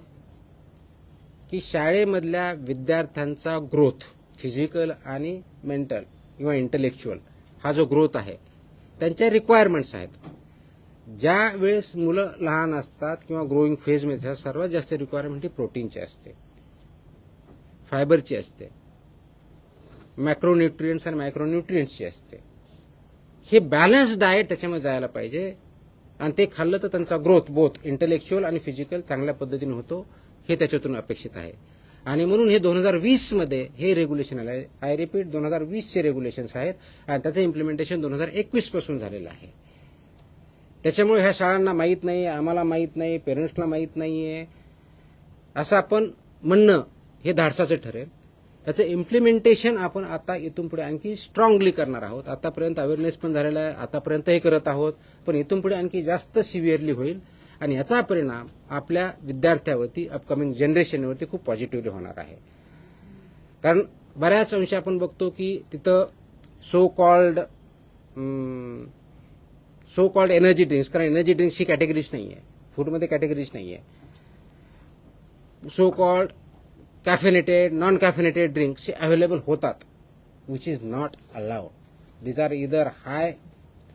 की शाळेमधल्या विद्यार्थ्यांचा ग्रोथ, फिजिकल आणि मेंटल किंवा इंटेलेक्च्युअल हा जो ग्रोथ आहे त्यांच्या रिक्वायरमेंट्स आहेत. ज्या वेळेस मुलं लहान असतात किंवा ग्रोईंग फेजमध्ये सर्वात जास्त रिक्वायरमेंट ही प्रोटीनची असते, फायबरची असते, मॅक्रोन्यूट्रियंट्स आणि मायक्रोन्यूट्रियंट्सची असते. हे बॅलन्स डाएट त्याच्यामध्ये जायला पाहिजे आणि ते खाल्लं तर त्यांचा ग्रोथ बोथ इंटेलेक्च्युअल आणि फिजिकल चांगल्या पद्धतीने होतो, हे त्याच्यातून अपेक्षित आहे. आणि म्हणून हे 2020 मध्ये हे रेग्युलेशन आलं. आय रिपीट 2020चे रेग्युलेशन्स आहेत आणि त्याचं इम्प्लिमेंटेशन 2021 पासून झालेलं आहे. त्याच्यामुळे ह्या शाळांना माहीत नाही, आम्हाला माहीत नाही, पेरेंट्सला माहीत नाहीये असं आपण म्हणणं हे धाडसाचं ठरेल. याचं इम्प्लिमेंटेशन आपण आता इथून पुढे आणखी स्ट्रॉंगली करणार आहोत. आतापर्यंत अवेअरनेस पण झालेला आहे, आतापर्यंत हे करत आहोत, पण इथून पुढे आणखी जास्त सिव्हिअरली होईल आणि याचा परिणाम आपल्या विद्यार्थ्यावरती अपकमिंग जनरेशनवरती खूप पॉझिटिव्हली होणार आहे. कारण बऱ्याच अंशी आपण बघतो की तिथं सो कॉल्ड एनर्जी ड्रिंक्स, कारण एनर्जी ड्रिंक्स ही कॅटेगरीज नाही आहे, फूडमध्ये कॅटेगरीज नाही आहे. So called caffeinated, non caffeinated drinks हे अवेलेबल होतात, which is not allowed. These are either high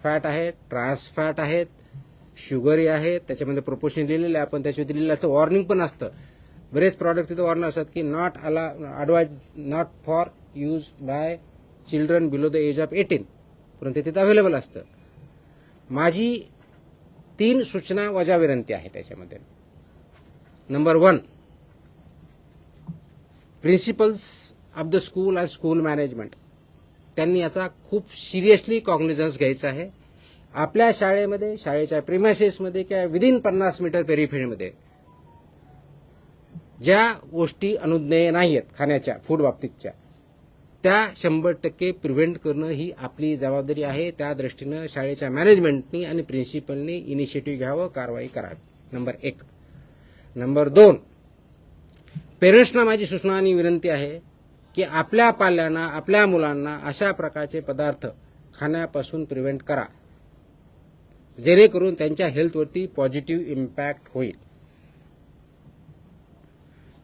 fat आहेत, ट्रान्स फॅट आहेत, शुगरी आहेत, त्याच्यामध्ये प्रोपोर्शन लिहिलेलं आहे, आपण त्याच्यावरती लिहिलेलं असतं, वॉर्निंग पण असतं. बरेच प्रॉडक्ट तिथे वॉर्निंग असतात की not advise not for use by children below the age of 18, परंतु तिथे अवेलेबल असतं. माझी 3 सूचना वजा विनंती आहे त्याच्यामध्ये. Number 1, principles of the school and school management त्यांनी याचा खूप सिरियसली कॉग्निझन्स घ्यायचा आहे. आपल्या शाळेमध्ये, शाळेच्या प्रिमायसेसमध्ये किंवा विदिन 50 मीटर पेरिफेरीमध्ये ज्या गोष्टी अनुज्ञेय नाही आहेत खाण्याच्या, फूड बाबतीतच्या, त्या 100% प्रिव्हेंट करणं ही आपली जबाबदारी आहे. त्या दृष्टीनं शाळेच्या मॅनेजमेंटनी आणि प्रिन्सिपलनी इनिशिएटिव्ह घ्यावं, कारवाई करावी. नंबर 1. नंबर 2, पेरेंट्सना माझी सूचना आणि विनंती आहे की आपल्या पाल्यांना, आपल्या मुलांना अशा प्रकारचे पदार्थ खाण्यापासून प्रिव्हेंट करा, जेणेकरून त्यांच्या हेल्थवरती पॉझिटिव्ह इम्पॅक्ट होईल.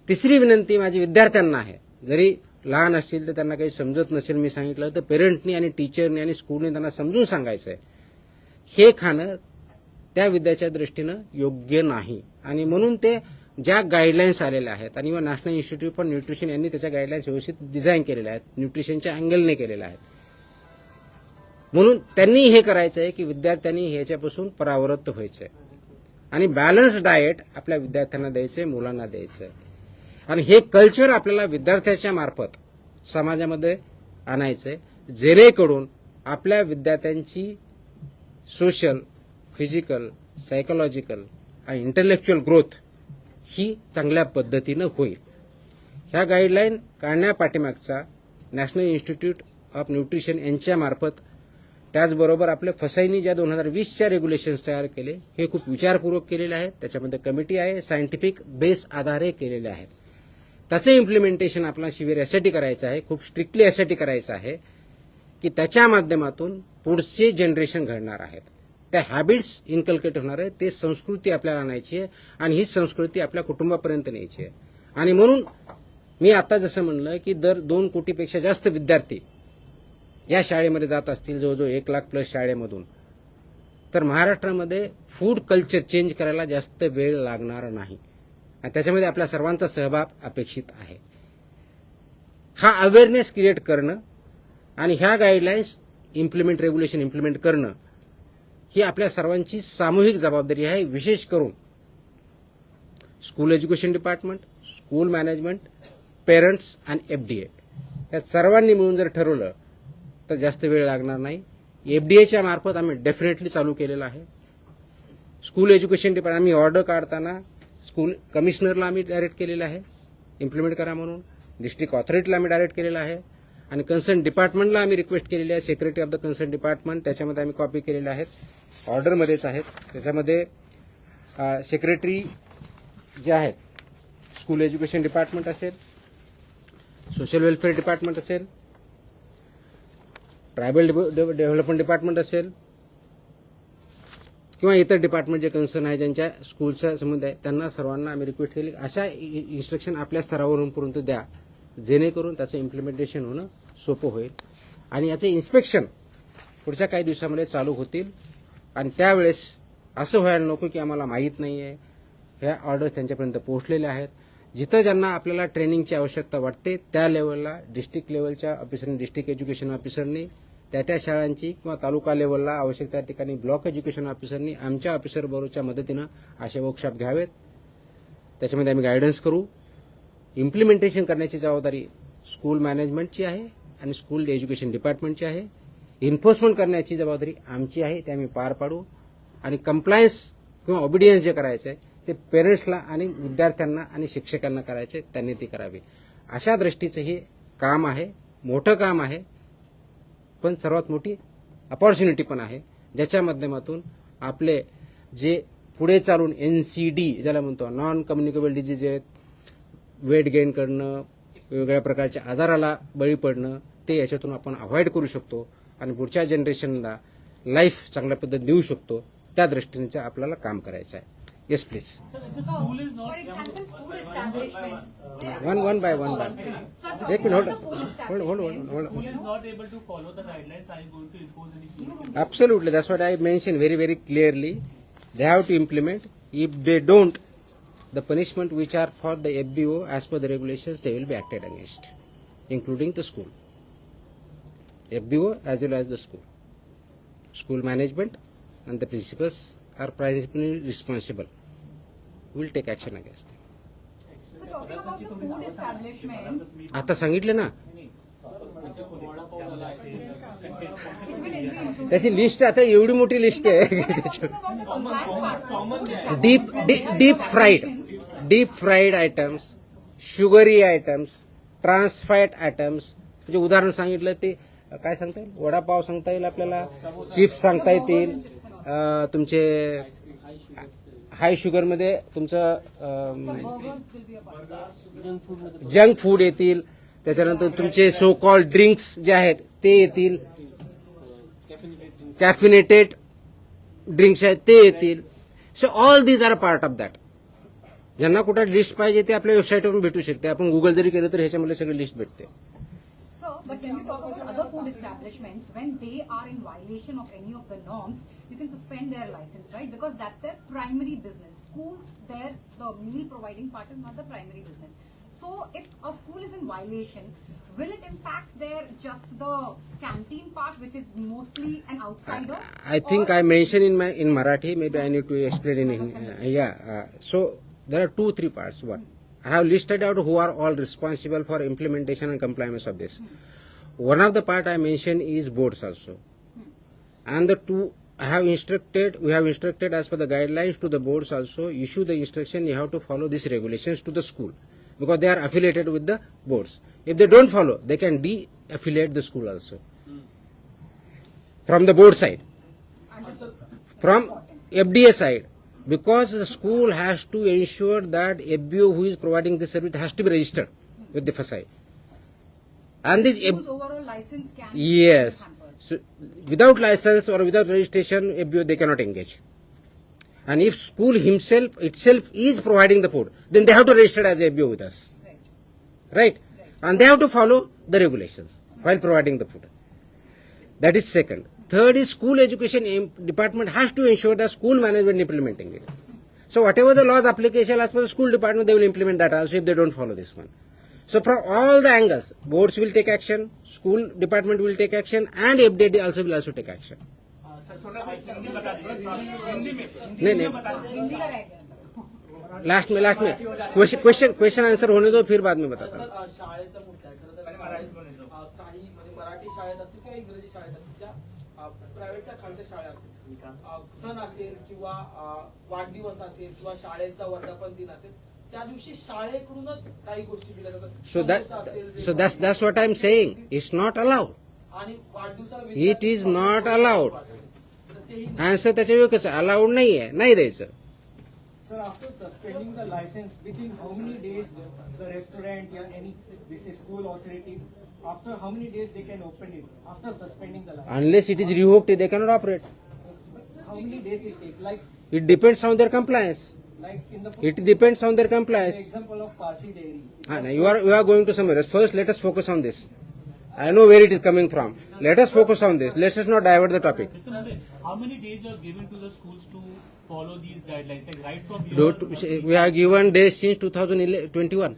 तिसरी विनंती माझी विद्यार्थ्यांना आहे. जरी लहान असतील तर त्यांना काही समजत नसेल मी सांगितलं तर पेरेंटनी आणि टीचरनी आणि स्कूलने त्यांना समजून सांगायचं आहे हे खाणं त्या विद्याच्या दृष्टीनं योग्य नाही. आणि म्हणून ते ज्या गाईडलाईन्स आलेल्या आहेत आणि नॅशनल इन्स्टिट्यूट फॉर न्यूट्रिशन यांनी त्याच्या गाईडलाईन्स व्यवस्थित डिझाईन केलेल्या आहेत, न्यूट्रिशनच्या अँगलने केलेल्या आहेत. म्हणून त्यांनी हे करायचं आहे की विद्यार्थ्यांनी ह्याच्यापासून परावृत्त व्हायचं आहे आणि बॅलन्स डाएट आपल्या विद्यार्थ्यांना द्यायचं आहे, मुलांना द्यायचं आहे. आणि हे कल्चर आपल्याला विद्यार्थ्याच्या मार्फत समाजामध्ये आणायचं आहे, जेणेकरून आपल्या विद्यार्थ्यांची सोशल, फिजिकल, सायकोलॉजिकल आणि इंटेलेक्च्युअल ग्रोथ ही चांगल्या पद्धतीनं होईल. ह्या गाईडलाईन काढण्यापाठीमागचा नॅशनल इन्स्टिट्यूट ऑफ न्यूट्रिशन यांच्यामार्फत, त्याचबरोबर आपल्या फसाईनी ज्या 2020च्या रेग्युलेशन्स तयार केले हे खूप विचारपूर्वक केलेले आहेत. त्याच्यामध्ये कमिटी आहे, सायंटिफिक बेस आधारे केलेले आहेत. त्याचं इम्प्लिमेंटेशन आपल्याला शिबिर यासाठी करायचं आहे, खूप स्ट्रिक्टली यासाठी करायचं आहे की त्याच्या माध्यमातून पुढचे जनरेशन घडणार आहेत, त्या हॅबिट्स इन्कल्केट होणार आहेत, ते संस्कृती आपल्याला आणायची आहे आणि ही संस्कृती आपल्या कुटुंबापर्यंत न्यायची आहे. आणि म्हणून मी आता जसं म्हणलं की दर 2 कोटीपेक्षा जास्त विद्यार्थी या शाळेमध्ये जात असतील, जवळजवळ 1 लाख प्लस शाळेमधून, तर महाराष्ट्रामध्ये फूड कल्चर चेंज करायला जास्त वेळ लागणार नाही आणि त्याच्यामध्ये आपल्या सर्वांचा सहभाग अपेक्षित आहे. हा अवेअरनेस क्रिएट करणं आणि ह्या गाईडलाईन्स रेग्युलेशन इम्प्लिमेंट करणं ही आपल्या सर्वांची सामूहिक जबाबदारी आहे. विशेष करून school education department, school management, parents आणि FDA या सर्वांनी मिळून जर ठरवलं तर जास्त वेळ लागणार नाही. FDAच्या मार्फत आम्ही डेफिनेटली चालू केलेलं आहे. स्कूल एज्युकेशन डिपार्टमेंट आम्ही ऑर्डर काढताना स्कूल कमिशनरला आम्ही डायरेक्ट केलेलं आहे इम्प्लिमेंट करा म्हणून, डिस्ट्रिक्ट ऑथॉरिटीला आम्ही डायरेक्ट केलेलं आहे आणि कन्सर्न डिपार्टमेंटला आम्ही रिक्वेस्ट केलेली आहे, secretary of the concern department, त्याच्यामध्ये आम्ही कॉपी केलेल्या आहेत, ऑर्डरमध्येच आहेत. त्याच्यामध्ये सेक्रेटरी जे आहेत, स्कूल एज्युकेशन डिपार्टमेंट असेल, सोशल वेलफेअर डिपार्टमेंट असेल, ट्रायबल डेव्हलपमेंट डिपार्टमेंट असेल किंवा इतर डिपार्टमेंट जे कन्सर्न आहे, ज्यांच्या स्कूलचा संबंध आहे, त्यांना सर्वांना आम्ही रिक्वेस्ट केली अशा इन्स्ट्रक्शन आपल्या स्तरावरून परंतु द्या, जेणेकरून त्याचं इम्प्लिमेंटेशन होणं सोपं होईल आणि याचे इन्स्पेक्शन पुढच्या काही दिवसामध्ये चालू होतील. आणि त्यावेळेस असं व्हायला नको की आम्हाला माहीत नाही आहे, ह्या ऑर्डर्स त्यांच्यापर्यंत पोहोचलेल्या आहेत. जिथं ज्यांना आपल्याला ट्रेनिंगची आवश्यकता वाटते त्या लेवलला डिस्ट्रिक्ट लेवलच्या ऑफिसरनी, डिस्ट्रिक्ट एज्युकेशन ऑफिसरनी, त्या शाळांची किंवा तालुका लेवलला आवश्यक त्या ठिकाणी ब्लॉक एज्युकेशन ऑफिसरनी आमच्या ऑफिसरबरोबरच्या मदतीनं असे वर्कशॉप घ्यावेत. त्याच्यामध्ये आम्ही गायडन्स करू. इम्प्लिमेंटेशन करण्याची जबाबदारी स्कूल मॅनेजमेंटची आहे आणि स्कूल एज्युकेशन डिपार्टमेंटची आहे. इन्फोर्समेंट करण्याची जबाबदारी आमची आहे, ते आम्ही पार पाडू. आणि कंप्लायन्स किंवा ऑबिडियन्स जे करायचं आहे ते पेरेंट्सला आणि विद्यार्थ्यांना आणि शिक्षकांना करायचे, त्यांनी ती करावी. अशा दृष्टीचं हे काम आहे, मोठं काम आहे, पण सर्वात मोठी अपॉर्च्युनिटी पण आहे, ज्याच्या माध्यमातून आपले जे पुढे चालून NCD ज्याला म्हणतो नॉन कम्युनिकेबल डिजीज आहेत, वेट गेन करणं, वेगवेगळ्या प्रकारच्या आजाराला बळी पडणं, ते याच्यातून आपण अवॉइड करू शकतो आणि पुढच्या जनरेशनला लाईफ चांगल्या पद्धतीने देऊ शकतो. त्या दृष्टीने आपल्याला काम करायचं आहे. Yes please. So, for example, food establishments. One by one. Sir, Let me hold the food on. establishments, Hold on. School is not able to follow the guidelines. Are you going to impose any fee? Absolutely. That's what I mentioned very clearly. They have to implement. If they don't, the punishment which are for the FBO as per the regulations, they will be acted against, including the school. FBO as well as the school. School management and the principals are principally responsible. We will take action against them. so talking about the food establishments, आता सांगितले ना, it will increase. त्याची list आता एवढी मोठी list आहे. Talking about the compliance part, so food establishments, deep fried items, sugary items, trans fat items. म्हणजे उदाहरण सांगितलं ते काय सांगता येईल, वडापाव सांगता येईल आपल्याला, चिप्स सांगता येतील, तुमचे हाय शुगरमध्ये तुमचं burgers will be a part. Junk food येतील, त्याच्यानंतर तुमचे सो कॉल्ड ड्रिंक्स जे आहेत ते येतील, कॅफिनेटेड ड्रिंक्स आहेत ते येतील. So all these are part of that. ज्यांना कुठं लिस्ट पाहिजे ते आपल्या वेबसाईटवरून भेटू शकते. आपण गुगल जरी केलं तर ह्याच्यामध्ये सगळी लिस्ट भेटते. So, but when we talk about other food establishments, when they are in violation of any of the norms, you can suspend their license, right? Because that's their primary business. Schools, the meal providing part is not the primary business. So, if a school is in violation, will it impact their just the canteen part, which is mostly an outsider? I think or- I mentioned in Marathi. Maybe I need to explain in So there are 2-3 parts. One, I have listed out who are all responsible for implementation and compliance of this. One of the part I mentioned is boards also, and the two we have instructed as per the guidelines to the boards also. Issue the instruction, you have to follow these regulations to the school because they are affiliated with the boards. If they don't follow, they can de-affiliate the school also from the board side. Understood, sir. From FDA side, because the school has to ensure that FBO who is providing this service has to be registered with the FSI. And this School's overall license can yes, be hampered. so without license or without registration, FBO they cannot engage. And if school itself is providing the food, then they have to register as FBO with us, right? And they have to follow the regulations while providing the food. That is second. Third is school education department has to ensure that school management implementing it. So whatever the laws application as per the school department, they will implement that also if they don't follow this one. So from all the angles, boards will take action, school department will take action, and FDA also will also take action. नहीं नहीं हिंदी का रह गया, sir. Last में question answer होने दो, फिर बाद में बताता हूँ. सर, शाळेचा मुद्दा आहे खरं तर काही म्हणजे मराठी शाळेत असेल किंवा इंग्रजी शाळेत असेल त्या प्रायव्हेटच्या खालच्या शाळा असेल, सण असेल किंवा वाढदिवस असेल किंवा शाळेचा वर्धापन दिन असेल, त्या दिवशी शाळेकडूनच काही गोष्टी दिल्या जातात. So that's what I'm saying. It's not allowed. आणि वाढदिवसाला It is not allowed. तर तेही आन्सर त्याच्या वेगळंच अलाउड नाही आहे, नाही द्यायचं. Sir, after suspending the license, within how many days the restaurant or any this is school authority, after how many days they can open it after suspending the license? Unless it is revoked, they cannot operate. How many days it take? Like It depends on their compliance. in the It depends on their the compliance. example of Parsi Dairy. No, you are going to somewhere else. First, let us focus on this. I know where it is coming from. Let us focus on this. Let us not divert the topic. Mr. Mule, how many days you are given to the schools to follow these guidelines? Like right from We have given days since 2021.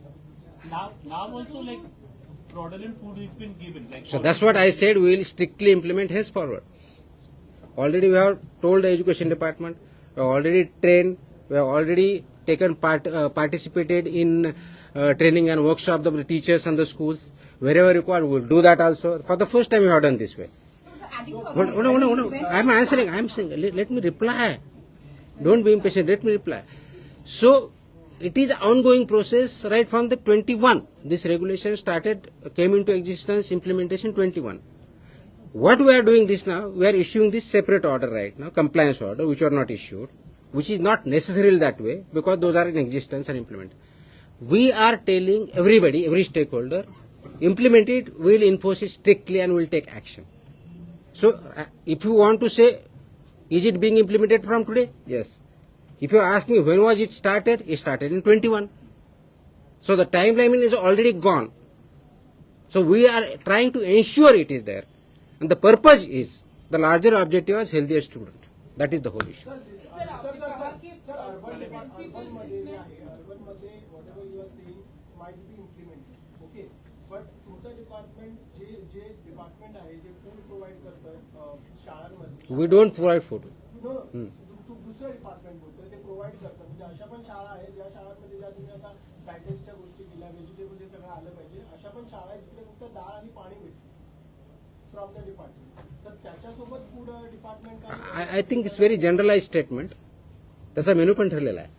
now also like fraudulent food has been given. Like So that's what I said. We will strictly implement henceforward. Already we have told the education department. We have already trained. We have already taken participated in training and workshop of the teachers and the schools. Wherever required, we will do that also. For the first time, we have done this way. So adding to Hold on. I am answering. I am saying, let me reply. Don't be impatient. Let me reply. So, it is ongoing process right from the 21. This regulation came into existence, implementation 21. What we are doing this now, we are issuing this separate order right now, compliance order, which are not issued. which is not necessarily that way because those are in existence and implemented. We are telling everybody, every stakeholder, implement it, we'll enforce it strictly and we'll take action. So, if you want to say, is it being implemented from today? Yes. If you ask me when was it started in 21. So the timeline is already gone. So we are trying to ensure it is there. And the purpose is, the larger objective is healthier student. That is the whole issue. Sir urban मध्ये जे आहे urban मध्ये whatever you are saying might be implemented, okay, but तुमचं department जे department आहे जे food provide करतं शाळांमध्ये, We don't provide food. दुसरं डिपार्टमेंट बोलतोय ते प्रोव्हाइड करतं, म्हणजे अशा पण शाळा आहेत ज्या शाळांमध्ये ज्या तुम्ही आता डायटरीच्या गोष्टी केल्या, व्हेजिटेबल्स हे सगळं आलं पाहिजे, अशा पण शाळा आहेत जिकडे फक्त डाळ आणि पाणी मिळतं फ्रॉम द डिपार्टमेंट. तर त्याच्यासोबत food department I think it's very generalized statement. त्याचा मेनू पण ठरलेला आहे.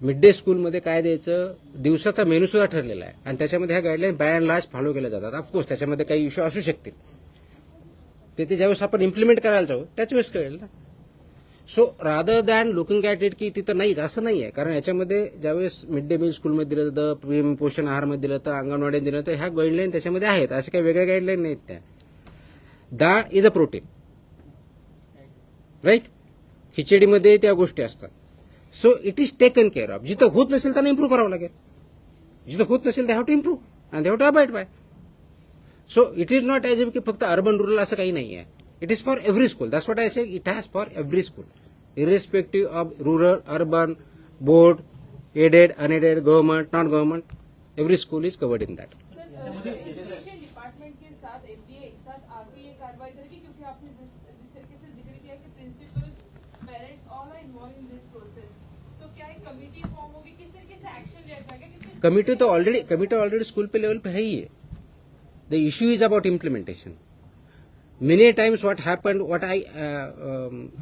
मिड डे स्कूलमध्ये काय द्यायचं, दिवसाचा मेनू सुद्धा ठरलेला आहे आणि त्याच्यामध्ये ह्या guideline by and large follow केल्या जातात. ऑफकोर्स त्याच्यामध्ये काही इश्यू असू शकतील, ते ज्यावेळेस आपण इम्प्लिमेंट करायला जाऊ त्याच वेळेस कळेल ना. So rather than looking at it की तिथं नाही असं नाही आहे, कारण याच्यामध्ये ज्यावेळेस मिड डे मील स्कूलमध्ये दिलं जातं, पीएम पोषण आहारमध्ये दिलं तर अंगणवाडीत दिलं तर ह्या गाईडलाईन त्याच्यामध्ये आहेत. अशा काही वेगळ्या गाईडलाईन नाहीत त्या. डाळ इज अ प्रोटीन, राईट. खिचडीमध्ये त्या गोष्टी असतात. So it is taken care of. जिथं होत नसेल त्यांना इम्प्रूव्ह करावं लागेल. जिथं होत नसेल they have to improve and they have to abide by. So it is not as की फक्त अर्बन रुरल असं काही नाही आहे. It is for every school. That's what I say. It has for every school irrespective of rural, urban, board, aided, unaided, government, non government, every school is covered in that. Education department के साथ FDA एक साथ आके ये कार्रवाई करेगी, क्योंकि आपने जिस तरीके से जिक्र किया कि principals, parents all are involved in this process. So क्या एक कमेटी फॉर्म होगी, किस तरीके से एक्शन लिया जाएगा? क्योंकि कमिटी ऑलरेडी स्कूल पे लेवल पे है ही है. The issue is about implementation. Many times what happened, what I,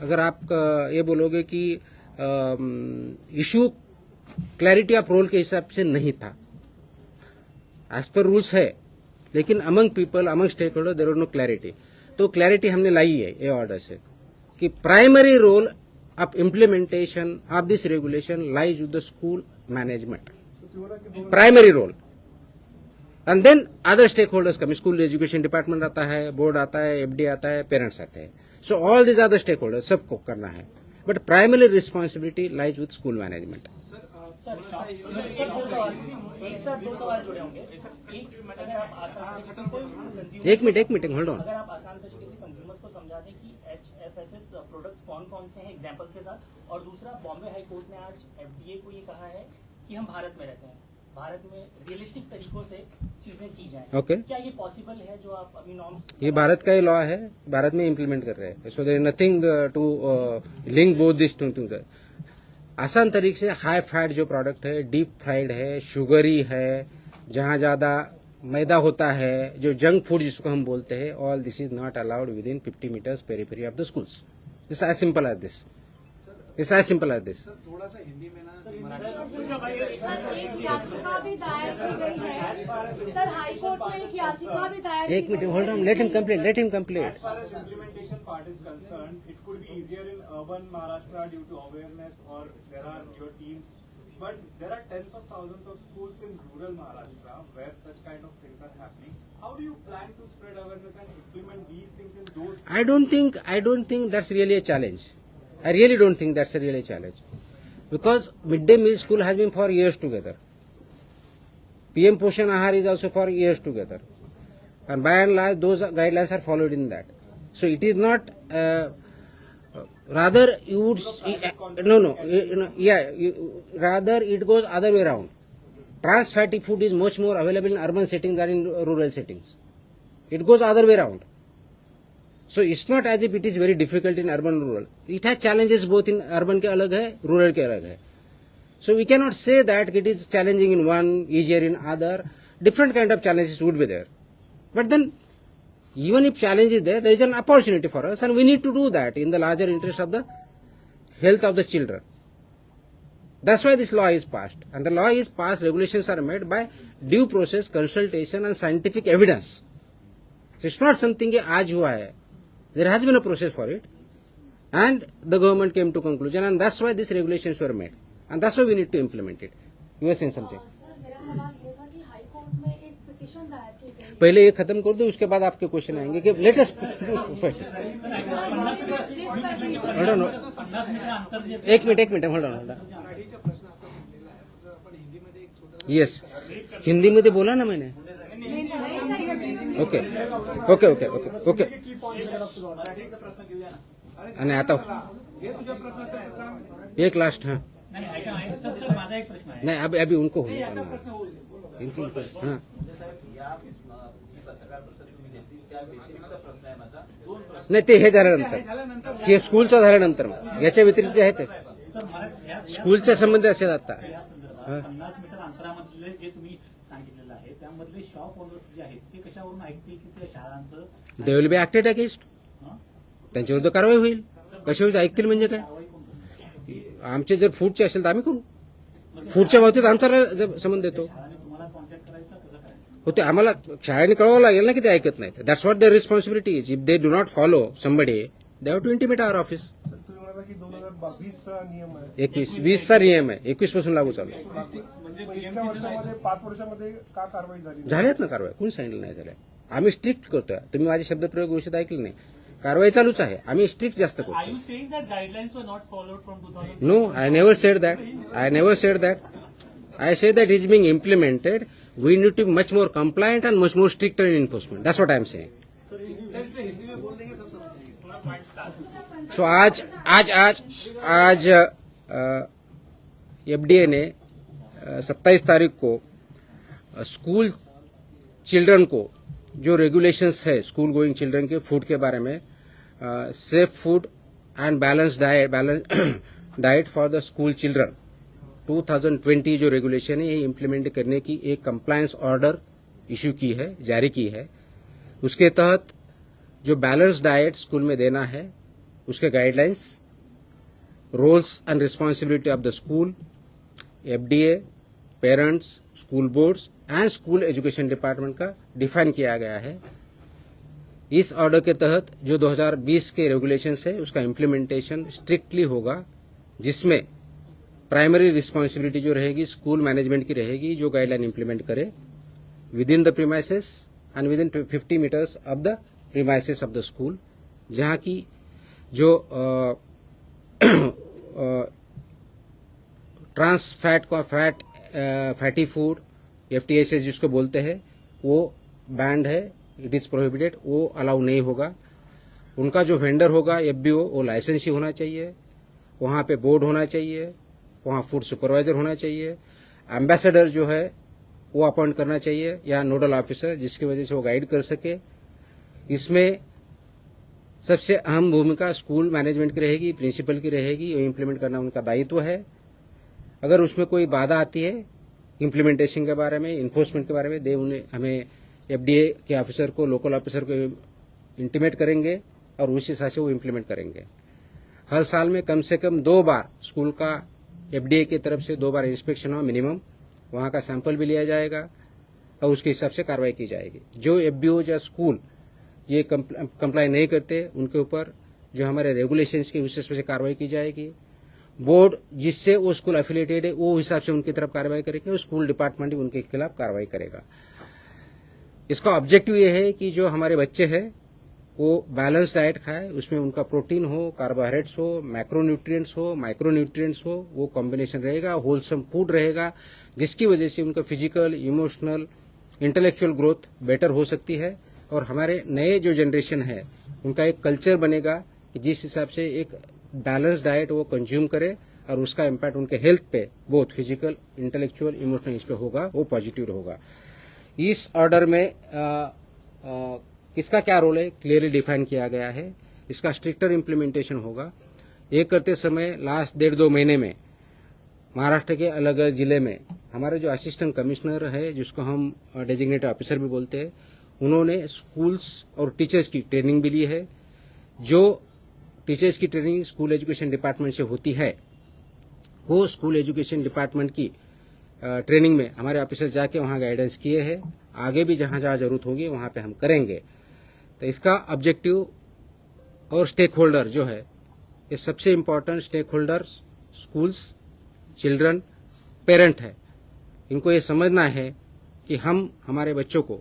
अगर आप ये बोलोगे कि इश्यू क्लैरिटी ऑफ रोल के हिसाब से नहीं था. एज पर रूल्स है, लेकिन among people, among stakeholder there was no clarity. तो क्लैरिटी हमने लाई है ये ऑर्डर से कि primary role of implementation of this regulation lies विद the school management. Primary role. And then other stakeholders come. School education department आता है, बोर्ड आता है, एफडी आता है, पेरेंट्स आते हैं. सो ऑल दिस अदर स्टेक होल्डर्स सबको करना है, बट प्राइमरी रिस्पॉन्सिबिलिटी लाइज विद स्कूल मैनेजमेंट. एक साथ दो सवाल जुड़े होंगे. एक, अगर आप आसान तरीके से एक मिनट होल्ड ऑन. अगर आप आसान तरीके से कंज्यूमर्स को समझा दें कि HFSS प्रोडक्ट्स कौन कौन से हैं एग्जांपल्स के साथ. और दूसरा, बॉम्बे हाई कोर्ट ने आज FDA को ये कहा है कि हम भारत में रहते हैं, भारत में रियलिस्टिक तरीकों से चीजें की जाएं. ओके. क्या ये पॉसिबल है जो आप अभी नॉर्म्स? ये भारत का ही लॉ है, भारत में इम्प्लीमेंट कर रहे हैं. So there is nothing to link both this two things. आसान तरीके से हाई फैट जो प्रोडक्ट है, डीप फ्राइड है, शुगरी है, जहां ज्यादा मैदा होता है, जो जंक फूड जिसको हम बोलते हैं, all this is not allowed within 50 meters periphery of the schools. This as simple as this. It's as simple as this. थोड़ा सा हिंदी में ना सर, एक याचिका भी दायर की गई है. सर, हाई कोर्ट में एक याचिका भी दायर एक minute hold on. Let him complete. As far as implementation part is concerned, it could be easier in urban Maharashtra due to awareness, or there are your teams. But there are tens of thousands of schools in rural Maharashtra where such kind of things are happening. How do you plan to spread awareness and implement these things in those? I don't think that's really a challenge. I really don't think that's a really challenge. Because midday meal school has been for years together. PM Poshan Ahar is also for years together. And by and large, those guidelines are followed in that. So it is not, rather you would, rather it goes other way around. Trans fatty food is much more available in urban settings than in rural settings. It goes other way around. So it's not as if it is very difficult in urban rural. It has challenges both in urban के अलग है, rural के अलग है. So we cannot say that it is challenging in one, easier in other. Different kind of challenges would be there. But then, even if challenge is there is an opportunity for us, and we need to do that in the larger interest of the health of the children. That's why this law is passed. And the law is passed, regulations are made by due process, consultation and scientific evidence. So it's not something कि आज हुआ है. There has been a process for it. And the government came to conclusion, and that's why these regulations were made, and that's why we need to implement it. You were saying something. Sir मेरा सवाल ये था कि हाई court में एक petition दायर की गई पहले ये खत्म कर दो, उसके बाद आपके क्वेश्चन आएंगे कि लेटेस्ट एक minute hold on. Yes, Hindi मध्ये बोला ना मैंने. Okay okay okay okay okay. आणि आता एक लास्ट. हां सर माझा एक प्रश्न आहे. नाही, अभी उनको हो. या हां, पत्रकार परिषद तुम्ही घेतली त्या व्यतिरिक्त प्रश्न आहे माझा. दोन प्रश्न. नाही ते हे झाल्यानंतर, हे स्कूलचं झाल्यानंतर मग याच्या व्यतिरिक्त जे आहे ते सर मला स्कूलच्या संबंधी असेल आता. या संदर्भात 50 मीटर अंतरामधले जे तुम्ही सांगितलेलं आहे त्यामधले शॉप ओनर्स जे आहेत ते कशावरून ऐकतील की त्या शाळांचं दे विल बी ऍक्टेड अगेन्स्ट. त्यांच्याविरुद्ध कारवाई होईल. कशाविरुद्ध ऐकतील म्हणजे काय? आमचे जर फूडचे असेल तर आम्ही करू. फूडच्या बाबतीत आमचा संबंध येतो. शाळाने तुम्हाला कॉन्टॅक्ट करायचा कसं करायचं? हो, ते आम्हाला शाळेने कळवावं लागेल ना की ते ऐकत नाहीत. That's what their responsibility is. If they do not follow somebody, they have to intimate our office. तुम्ही म्हणाला की 2020चा नियम आहे. 20चा नियम आहे, 21 पासून लागू चालू आहे. इतक्या वर्षामध्ये 5 वर्षामध्ये का कारवाई झाली? झाल्यात ना कारवाई, कोणी सांगितलं नाही झाल्या. आम्ही स्ट्रिक्ट करतोय. तुम्ही माझे शब्दप्रयोग औषध ऐकले नाही. कारवाई चालूच आहे. आम्ही स्ट्रिक्ट जास्त Are करतो. you saying that guidelines were not followed from 2000? No, I never said that. I say that it's being implemented. We need to be much more compliant and much more stricter in enforcement. That's what I'm saying. So आज FDA ने 27 तारीख को school children को जो regulations है school going children के food के बारे में, safe food end balance diet for the school children 2020 जो रेगुलेशन है ये इम्प्लीमेंट करने की एक कंप्लायंस ऑर्डर इशू की है, जारी की है. उसके तहत जो बैलेंस डाइट स्कूल में देना है उसके guidelines, roles and responsibility of the school, FDA, parents, school boards and school education department का डिफाइन किया गया है. इस ऑर्डर के तहत जो 2020 के रेगुलेशंस है उसका इम्प्लीमेंटेशन स्ट्रिक्टली होगा, जिसमें प्राइमरी रिस्पॉन्सिबिलिटी जो रहेगी स्कूल मैनेजमेंट की रहेगी, जो गाइडलाइन इम्प्लीमेंट करे within the premises and within 50 metres of the premises of the school. जहां की जो ट्रांस फैटी फूड FTSS जिसको बोलते हैं वो बैंड है, इट इज प्रोहिबिटेड, वो अलाउ नहीं होगा. उनका जो वेंडर होगा FBO वो लाइसेंस ही होना चाहिए. वहाँ पे बोर्ड होना चाहिए, वहाँ फूड सुपरवाइजर होना चाहिए, एम्बेसडर जो है वो अपॉइंट करना चाहिए या नोडल ऑफिसर, जिसकी वजह से वो गाइड कर सके. इसमें सबसे अहम भूमिका स्कूल मैनेजमेंट की रहेगी, प्रिंसिपल की रहेगी. ये इम्प्लीमेंट करना उनका दायित्व है. अगर उसमें कोई बाधा आती है इम्प्लीमेंटेशन के बारे में, इन्फोर्समेंट के बारे में, उन्हें हमें FDA के ऑफिसर को, लोकल ऑफिसर को इंटीमेट करेंगे और उस हिसाब से वो इम्प्लीमेंट करेंगे. हर साल में कम से कम 2 बार स्कूल का FDA की तरफ से 2 बार इंस्पेक्शन हो मिनिमम. वहां का सैंपल भी लिया जाएगा और उसके हिसाब से कार्रवाई की जाएगी. जो FBO या स्कूल ये कंप्लाई नहीं करते उनके ऊपर जो हमारे रेगुलेशंस के विशेष से कार्रवाई की जाएगी. बोर्ड जिससे वो स्कूल एफिलिएटेड है वो हिसाब से उनकी तरफ कार्रवाई करेंगे और स्कूल डिपार्टमेंट भी उनके खिलाफ कार्रवाई करेगा. इसका ऑब्जेक्टिव ये है कि जो हमारे बच्चे हैं वो बैलेंस डाइट खाए, उसमें उनका प्रोटीन हो, कार्बोहाइड्रेट्स हो, मैक्रोन्यूट्रिएंट्स हो, माइक्रोन्यूट्रिएंट्स हो, वो कॉम्बिनेशन रहेगा, होलसम फूड रहेगा, जिसकी वजह से उनका physical, emotional, intellectual growth better हो सकती है. और हमारे नए जो जनरेशन है उनका एक कल्चर बनेगा कि जिस हिसाब से एक बैलेंस डाइट वो कंज्यूम करे और उसका इम्पैक्ट उनके हेल्थ पे, बोथ फिजिकल, इंटेलेक्चुअल, इमोशनल, इस पे होगा, वो पॉजिटिव होगा. इस ऑर्डर में किसका क्या रोल है क्लियरली डिफाइन किया गया है. इसका स्ट्रिक्टर इम्प्लीमेंटेशन होगा. ये करते समय लास्ट 1.5-2 महीने में महाराष्ट्र के अलग अलग जिले में हमारे जो असिस्टेंट कमिश्नर है, जिसको हम डेजिग्नेटेड ऑफिसर भी बोलते हैं, उन्होंने स्कूल्स और टीचर्स की ट्रेनिंग भी ली है. जो टीचर्स की ट्रेनिंग स्कूल एजुकेशन डिपार्टमेंट से होती है वो स्कूल एजुकेशन डिपार्टमेंट की ट्रेनिंग में हमारे ऑफिसर जाके वहाँ गाइडेंस किए हैं. आगे भी जहाँ जहाँ जरूरत होगी वहाँ पे हम करेंगे. तो इसका ऑब्जेक्टिव और स्टेक होल्डर जो है ये सबसे important stakeholder schools, children, parent है। इनको ये समझना है कि हम हमारे बच्चों को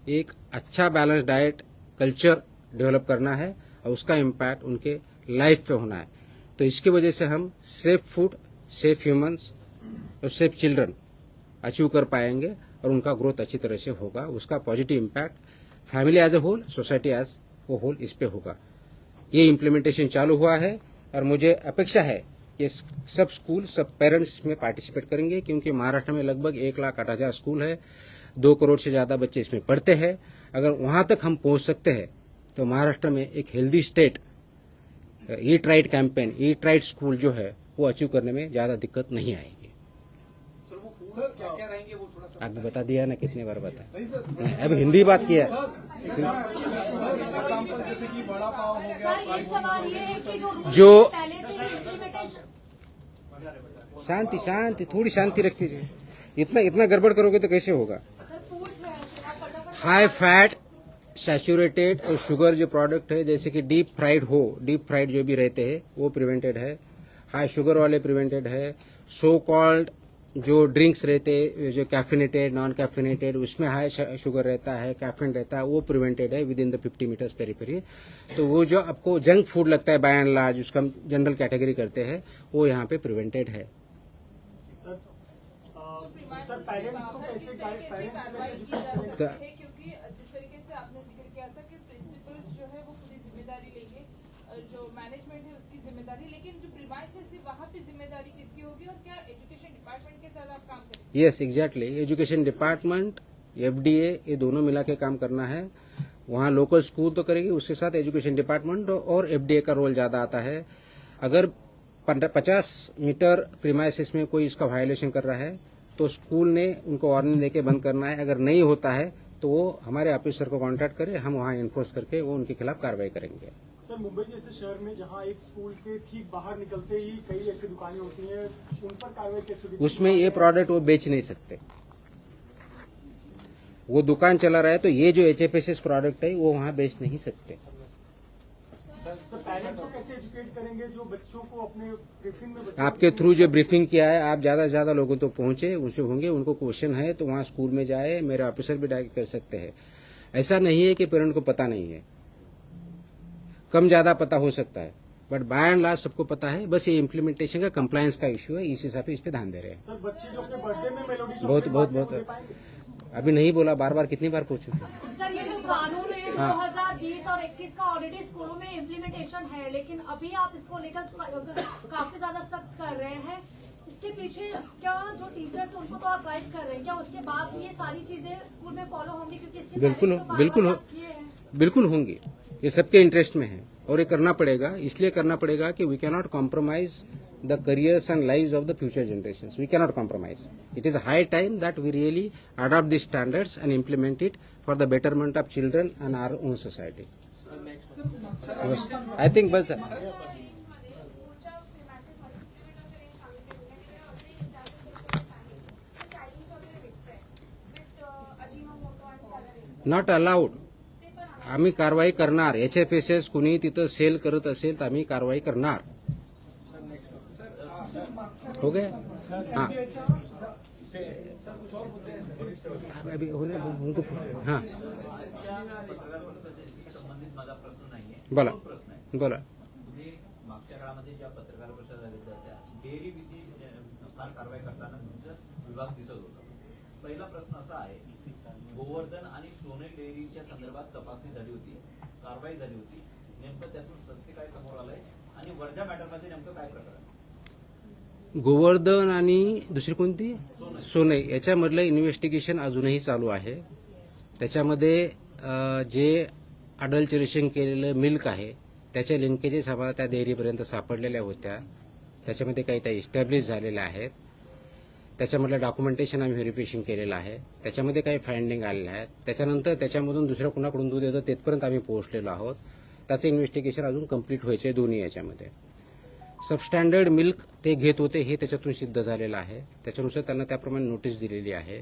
एक अच्छा बैलेंस डाइट कल्चर डेवलप करना है और उसका इम्पैक्ट उनके लाइफ पे होना है। तो इसकी वजह से हम सेफ फूड, सेफ ह्यूमंस और सेफ चिल्ड्रन अचीव कर पाएंगे और उनका ग्रोथ अच्छी तरह से होगा। उसका positive impact family as a whole, society as वो होल इस पे होगा। ये इम्प्लीमेंटेशन चालू हुआ है और मुझे अपेक्षा है कि सब स्कूल, सब पेरेंट्स में पार्टिसिपेट करेंगे, क्योंकि महाराष्ट्र में लगभग 1,08,000 स्कूल है, 2 करोड़ से ज्यादा बच्चे इसमें पढ़ते हैं। अगर वहां तक हम पहुंच सकते हैं तो महाराष्ट्र में एक healthy state, eat right campaign, eat right school जो है वो अचीव करने में ज्यादा दिक्कत नहीं आएगी। सर वो फूड क्या क्या रहेंगे वो थोड़ा सा आपने बता दिया ना, कितने बार बता, अब हिंदी बात किया। एग्जाम्पल जैसे कि बड़ा पाव हो गया, सर एक सवाल ये है कि जो जो पहले से इम्प्लीमेंटेशन शांति शांति, थोड़ी शांति रखती है। इतना गड़बड़ करोगे तो कैसे होगा। सर पूछ रहे हैं आप फटाफट हाई फैट, सैचुरेटेड और शुगर जो प्रोडक्ट है, जैसे कि डीप फ्राइड जो भी रहते हैं वो प्रिवेंटेड है। हाई शुगर वाले प्रिवेंटेड है। सो कॉल्ड जो ड्रिंक्स रहते हैं, जो कैफिनेटेड, नॉन कैफिनेटेड, उसमें हाई शुगर रहता है, कैफीन रहता है, वो प्रिवेंटेड है with in the 50 metres periphery. तो वो जो आपको जंक फूड लगता है बाय एंड लार्ज, उसका हम जनरल कैटेगरी करते हैं, वो यहाँ पे प्रिवेंटेड है। सर पेरेंट्स को कैसे कार्रवाई की जा सकती है, क्योंकि जिस तरीके से आपने जिक्र किया था कि प्रिंसिपल्स जो है वो पूरी जिम्मेदारी लेंगे, जो मैनेजमेंट है उसकी जिम्मेदारी, लेकिन जो प्रीमाइसेस है वहाँ पे जिम्मेदारी किसकी होगी और क्या एजुकेशन डिपार्टमेंट के साथ आप काम करेंगे? Yes exactly, education department, FDA, ये दोनों मिला के काम करना है। वहाँ लोकल स्कूल तो करेगी, उसके साथ एजुकेशन डिपार्टमेंट और एफडीए का रोल ज्यादा आता है। अगर 50 मीटर प्रीमाइसिस में कोई इसका वायलेशन कर रहा है तो स्कूल ने उनको वार्निंग देके बंद करना है। अगर नहीं होता है तो वो हमारे ऑफिसर को कांटेक्ट करे, हम वहाँ इन्फोर्स करके वो उनके खिलाफ कार्रवाई करेंगे। सर मुंबई जैसे शहर में जहां एक स्कूल के ठीक बाहर निकलते ही कई ऐसी दुकानें होती हैं, उन पर कार्रवाई कैसे होगी? उसमें ये प्रोडक्ट वो बेच नहीं सकते। वो दुकान चला रहा है तो ये जो एचएफएसएस प्रोडक्ट है वो वहाँ बेच नहीं सकते। सर पेरेंट्स को कैसे एजुकेट करेंगे जो बच्चों को अपने ब्रीफिंग में आपके थ्रू जो ब्रीफिंग किया है, आप ज्यादा से ज्यादा लोगों तो पहुंचे, उनसे होंगे, उनको क्वेश्चन है तो वहाँ स्कूल में जाए, मेरे ऑफिसर भी डायरेक्ट कर सकते हैं। ऐसा नहीं है कि पेरेंट को पता नहीं है, कम ज्यादा पता हो सकता है, बट बाय एंड लार्ज सबको पता है। बस ये इम्प्लीमेंटेशन का कंप्लायंस का इश्यू है, इस हिसाब से इस पे ध्यान दे रहे हैं। सर बच्चे जो अपने बर्थडे में मेलोडी बहुत अभी नहीं बोला, बार कितनी बार पूछ चुके। सर ये जो कानून है 2020 और 21 का ऑलरेडी स्कूलों में इम्प्लीमेंटेशन है, लेकिन अभी आप इसको लेकर काफी ज्यादा सख्त कर रहे हैं। इसके पीछे क्या जो टीचर्स उनको तो आप गाइड कर रहे हैं, क्या उसके बाद भी ये सारी चीजें स्कूल में फॉलो होंगी? क्योंकि इसके बिल्कुल होंगी, ये सबके इंटरेस्ट में है और ये करना पड़ेगा। इसलिए करना पड़ेगा कि we cannot compromise the careers and lives of the future generations. We cannot compromise. It is high time that we really adopt these standards and implement it for the betterment of children and our own society. I think bus not allowed. आम्ही कारवाई करणार. HFSS कुणी तिथं sale करत असेल तर आम्ही कारवाई करणार. हो गया हाँ अभी होने उनको हाँ संबंधित माझा प्रश्न नाहीये. बोला प्रश्न आहे. बोला. म्हणजे मागच्या काळामध्ये ज्या पत्रकार परिषदा झाल्या त्या डेअरी विषयी फार कारवाई करताना तुमचा विभाग दिसत होता. पहिला प्रश्न असा आहे, गोवर्धन आणि सोने डेअरीच्या संदर्भात तपासणी झाली होती, कारवाई झाली होती, नेमकं त्यातून सत्य काय समोर आलंय आणि वर्धा मॅटरमध्ये नेमकं काय प्रकार आहे? गोवर्धन आणि दुसरी कोणती सोने याच्यामधलं इन्व्हेस्टिगेशन अजूनही चालू आहे. त्याच्यामध्ये जे अडल्टरेशन केलेलं मिल्क आहे त्याच्या लिंकेजेस आम्हाला त्या डेअरीपर्यंत सापडलेल्या होत्या. त्याच्यामध्ये काही त्या इस्टॅब्लिश झालेल्या आहेत. त्याच्यामधलं डॉक्युमेंटेशन आम्ही व्हेरिफिकेशन केलेलं आहे. त्याच्यामध्ये काही फाइंडिंग आलेल्या आहेत. त्याच्यानंतर त्याच्यामधून दुसऱ्या कुणाकडून दूध येतं तेथपर्यंत आम्ही पोहोचलेलो आहोत. त्याचं इन्व्हेस्टिगेशन अजून कंप्लीट व्हायचं आहे दोन्ही याच्यामध्ये. सबस्टँडर्ड मिल्क ते घेत होते हे त्याच्यातून सिद्ध झालेलं आहे. त्याच्यानुसार त्यांना त्याप्रमाणे नोटीस दिलेली आहे.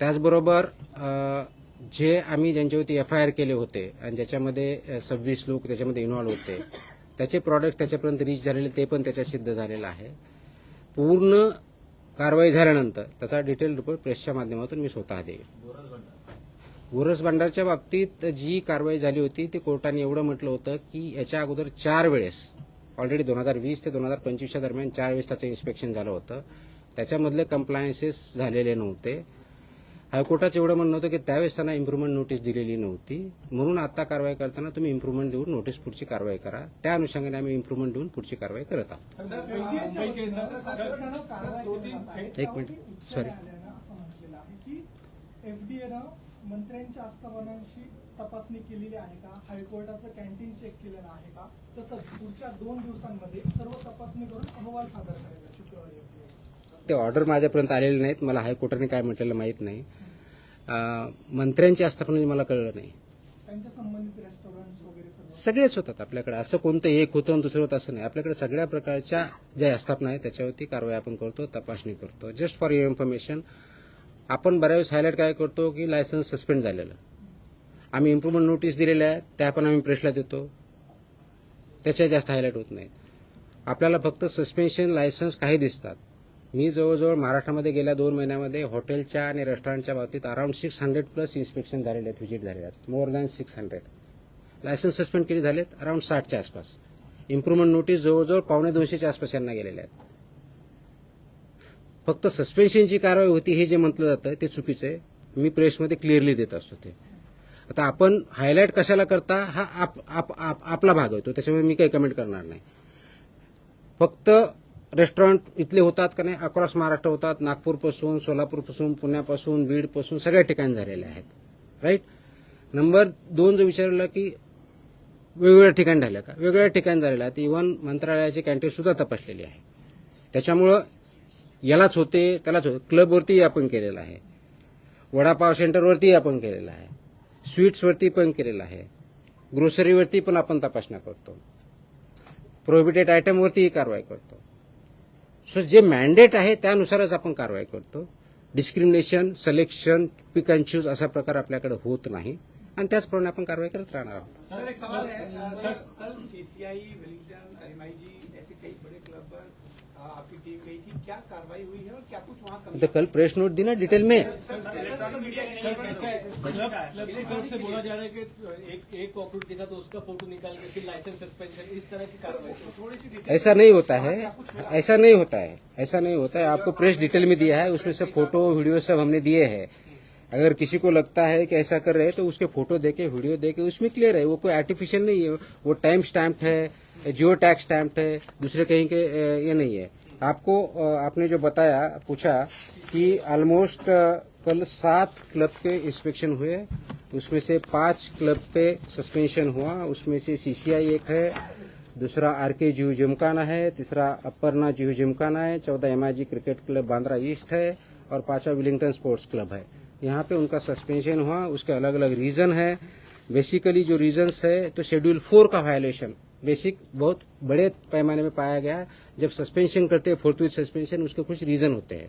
त्याचबरोबर जे आम्ही ज्यांच्यावरती FIR केले होते आणि ज्याच्यामध्ये 26 लोक त्याच्यामध्ये इन्व्हॉल्व होते त्याचे प्रॉडक्ट त्याच्यापर्यंत रीच झालेले ते पण त्याच्यात सिद्ध झालेलं आहे. पूर्ण कारवाई झाल्यानंतर त्याचा डिटेल रिपोर्ट प्रेसच्या माध्यमातून मी स्वतः देईन. बोरस भांडारच्या बाबतीत जी कारवाई झाली होती ती कोर्टाने एवढं म्हटलं होतं की याच्या अगोदर 4 वेळेस ऑलरेडी 2020 ते 2025च्या दरम्यान 4 वेळेस त्याचं इन्स्पेक्शन झालं होतं. त्याच्यामधले कंप्लायन्सेस झालेले नव्हते. हायकोर्टाचं एवढं म्हणणं होतं की त्यावेळेस त्यांना इम्प्रुव्हमेंट नोटीस दिलेली नव्हती, म्हणून आता कारवाई करताना तुम्ही इम्प्रुव्हमेंट देऊन नोटीस पुढची कारवाई करा. त्या अनुषंगाने आम्ही इम्प्रुव्हमेंट देऊन पुढची कारवाई करत आहोत. एक मिनिट, सॉरी. असं म्हटलेलं आहे की एफडीएनं मंत्र्यांच्या आस्थापनांची तपासणी केलेली आहे का, हायकोर्टाचं कॅन्टीन चेक केलेलं आहे का, तसंच पुढच्या 2 दिवसांमध्ये सर्व तपासणी करून अहवाल सादर करायचा शुक्रवारी. ते ऑर्डर माझ्यापर्यंत आलेले नाहीत. मला हायकोर्टाने काय म्हटलेलं माहीत नाही. मंत्र्यांची आस्थापना मला कळलं नाही. त्यांच्या संबंधित रेस्टॉरंट्स वगैरे सगळेच होतात आपल्याकडे. असं कोणतं एक होतं आणि दुसरं होतं असं नाही. आपल्याकडे सगळ्या प्रकारच्या ज्या आस्थापना आहेत त्याच्यावरती कारवाई आपण करतो, तपासणी करतो. जस्ट फॉर युअर इन्फॉर्मेशन, आपण बऱ्याच वेळेस हायलाईट काय करतो की लायसन्स सस्पेंड झालेलं. आम्ही इम्प्रुव्हमेंट नोटीस दिलेल्या आहेत, त्या पण आम्ही प्रेसला देतो, त्याच्या जास्त हायलाईट होत नाही. आपल्याला फक्त सस्पेन्शन लायसन्स काही दिसतात. मी जवळजवळ महाराष्ट्रामध्ये गेल्या 2 महिन्यामध्ये हॉटेलच्या आणि रेस्टॉरंटच्या बाबतीत अराउंड 600+ इन्स्पेक्शन झालेले आहेत, व्हिजिट झालेले आहेत, मोर दॅन 600. लायसन्स सस्पेंड केले झालेत अराउंड 60च्या आसपास. इम्प्रुव्हमेंट नोटीस जवळजवळ 250च्या आसपास यांना गेलेल्या आहेत. फक्त सस्पेन्शनची कारवाई होती हे जे म्हटलं जातं ते चुकीचं आहे. मी प्रेसमध्ये क्लिअरली देत असतो ते. आता आपण हायलाईट कशाला करता हा आपला भाग होतो, त्याच्यामुळे मी काही कमेंट करणार नाही. फक्त रेस्टॉरंट इथले होतात का नाही, अक्रॉस महाराष्ट्र होतात. नागपूरपासून, सोलापूरपासून, पुण्यापासून, बीडपासून सगळ्या ठिकाणी झालेले आहेत. राईट. नंबर 2 जो विचारला की वेगवेगळ्या ठिकाणी झालं का, वेगवेगळ्या ठिकाणी झालेलं आहे. इव्हन मंत्रालयाची कॅन्टीन सुद्धा तपासलेली आहे. त्याच्यामुळं यालाच होते त्यालाच होते. क्लबवरती आपण केलेलं आहे, वडापाव सेंटरवरती आपण केलेलं आहे, स्वीट्सवरती पण केलेलं आहे, ग्रोसरीवरती पण आपण तपासण्या करतो, प्रोहिबिटेड आयटमवरतीही कारवाई करतो. सो जे मॅन्डेट आहे त्यानुसारच आपण कारवाई करतो. Discrimination, selection, pick and choose असा प्रकार आपल्याकडे होत नाही आणि त्याचप्रमाणे आपण कारवाई करत राहणार आहोत. सर एक सवाल है, कल सीसीआई, विलिंगटन, एमआईजी ऐसे कई बड़े क्लब पर आपकी टीम गई थी, क्या कार्रवाई हुई है और क्या कुछ वहाँ तो कल प्रेस नोट दी ना डिटेल में. क्लब से बोला जा रहा है कि एक कॉर्पोरेट दिखा तो उसका फोटो निकाल के फिर लाइसेंस सस्पेंशन, इस तरह की कार्रवाई. थोड़ी सी ऐसा नहीं होता है, ऐसा नहीं होता है, ऐसा नहीं होता है. आपको प्रेस डिटेल में दिया है, उसमें से फोटो वीडियो सब हमने दिए हैं. अगर किसी को लगता है कि ऐसा कर रहे हैं तो उसके फोटो देके, वीडियो देके, उसमें क्लियर है. वो कोई आर्टिफिशियल नहीं है, वो टाइम स्टैम्प्ड है, जियो टैग स्टैम्प्ड है, दूसरे कहीं के ये नहीं है. आपको आपने जो बताया, पूछा कि ऑलमोस्ट कल 7 क्लब के इंस्पेक्शन हुए, उसमें से 5 क्लब पे सस्पेंशन हुआ. उसमें से सीसीआई एक है, दूसरा आरके जुहू जिमखाना है, तीसरा अपर्णा जुहू जिमखाना है, 14 MIG cricket club Bandra east है और 5वां विलिंगटन स्पोर्ट्स क्लब है. यहाँ पे उनका सस्पेंशन हुआ. उसके अलग अलग रीजन है. बेसिकली जो रीजंस है तो शेड्यूल 4 का वायलेशन बेसिक बहुत बड़े पैमाने में पाया गया. जब सस्पेंशन करते हैं, फोर्थविथ सस्पेंशन, उसके कुछ रीजन होते हैं.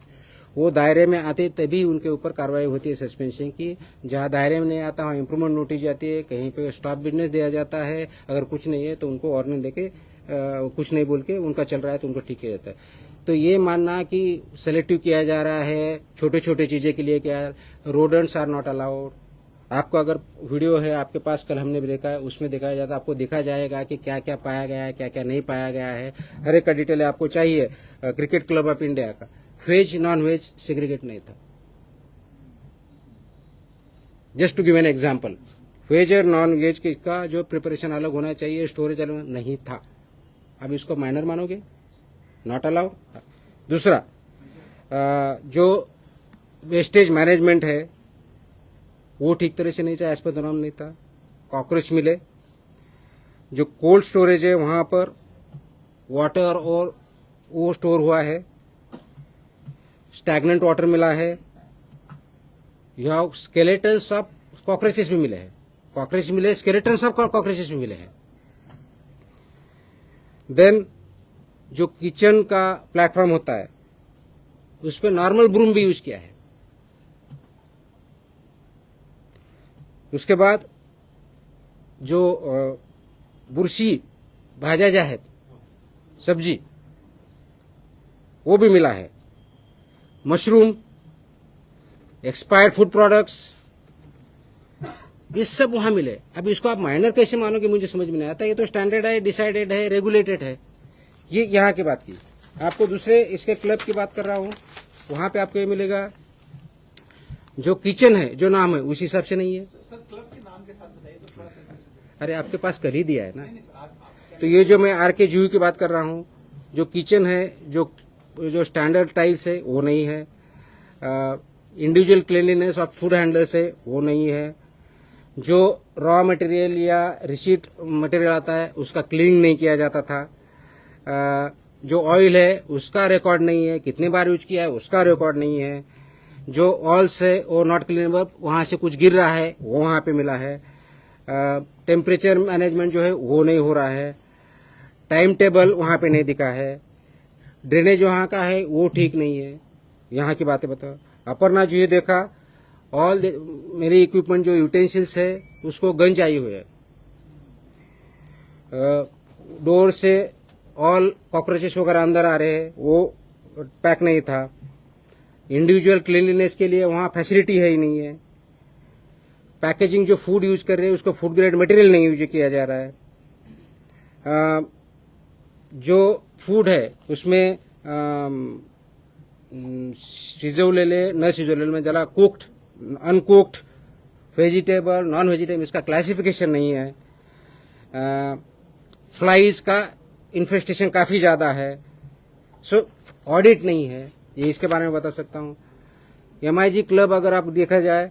वो दायरे में आते तभी उनके ऊपर कार्रवाई होती है सस्पेंशन की. जहाँ दायरे में नहीं आता वहाँ इम्प्रूवमेंट नोटिस जाती है, कहीं पे स्टॉप बिजनेस दिया जाता है. अगर कुछ नहीं है तो उनको ऑर्डर देके कुछ नहीं बोल के उनका चल रहा है तो उनको ठीक किया जाता है. तो ये मानना कि सेलेक्टिव किया जा रहा है छोटे छोटे चीजें के लिए, क्या रोडेंट्स आर नॉट अलाउड. आपको अगर वीडियो है आपके पास, कल हमने भी देखा है, उसमें दिखाया जाता है, आपको दिखा जाएगा कि क्या क्या पाया गया है, क्या क्या नहीं पाया गया है. हर एक का डिटेल आपको चाहिए. क्रिकेट क्लब ऑफ इंडिया का वेज नॉन वेज सेग्रीगेट नहीं था. Just to give an example, veg और नॉन वेज का जो प्रिपरेशन अलग होना चाहिए, स्टोरेज अलग नहीं था. अब इसको माइनर मानोगे, नॉट अलाउड. दूसरा, जो वेस्टेज मैनेजमेंट है वो ठीक तरह से नहीं था, एज पर द नॉर्म नहीं था. कॉकरोच मिले. जो कोल्ड स्टोरेज है वहां पर वाटर और वो स्टोर हुआ है, स्टैग्नेंट वाटर मिला है. यहाँ स्केलेटन्स ऑफ कॉकरोचेस भी मिले हैं, कॉकरोच मिले, स्केलेटन्स ऑफ कॉकरोचेस भी मिले हैं. देन जो किचन का प्लेटफॉर्म होता है उस पर नॉर्मल ब्रूम भी यूज किया है. उसके बाद जो बुरशी भाज्या ज्या आहेत, सब्जी, वो भी मिला है, मशरूम, एक्सपायर्ड फूड प्रोडक्ट्स, ये सब वहां मिले। अब इसको आप माइनर कैसे मानोगे, मुझे समझ में नहीं आता। ये तो स्टैंडर्ड है, डिसाइडेड है, रेगुलेटेड है। ये यहाँ की बात की। आपको दूसरे इसके क्लब की बात कर रहा हूं, वहां पे आपको ये मिलेगा जो किचन है, जो नाम है उस हिसाब से नहीं है। सर क्लब के नाम के साथ बताइए तो थोड़ा सा। अरे आपके पास कर ही दिया है ना। तो ये जो मैं आर के जूही की बात कर रहा हूँ, जो किचन है, जो स्टैंडर्ड टाइल्स है वो नहीं है, individual cleanliness of food handlers है वो नहीं है, जो रॉ मटेरियल या रिसीट मटेरियल आता है उसका क्लीनिंग नहीं किया जाता था, जो ऑयल है उसका रिकॉर्ड नहीं है, कितने बार यूज किया है उसका रिकॉर्ड नहीं है, जो ऑयल्स है वो नॉट क्लीनेबल, वहां से कुछ गिर रहा है वो वहां पे मिला है, टेम्परेचर मैनेजमेंट जो है वो नहीं हो रहा है, टाइम टेबल वहां पे नहीं दिखा है, ड्रेनेज वहां का है वो ठीक नहीं है। यहाँ की बातें बताओ। अपर्णा जी देखा, ऑल मेरे इक्विपमेंट जो यूटेंसिल्स है उसको गंज आई हुई है, डोर से ऑल कॉकरोचेस वगैरह अंदर आ रहे हैं, वो पैक नहीं था, इंडिविजुअल क्लीनलीनेस के लिए वहां फैसिलिटी है ही नहीं है, पैकेजिंग जो फूड यूज कर रहे हैं उसको फूड ग्रेड मटेरियल नहीं यूज किया जा रहा है, जो फूड है उसमें शिजवलेले न शिजवलेले में जला cooked, uncooked, vegetable, non vegetable, इसका क्लासिफिकेशन नहीं है, फ्लाइज का इन्फेस्टेशन काफी ज्यादा है, सो ऑडिट नहीं है। ये इसके बारे में बता सकता हूँ। MIG क्लब अगर आप देखा जाए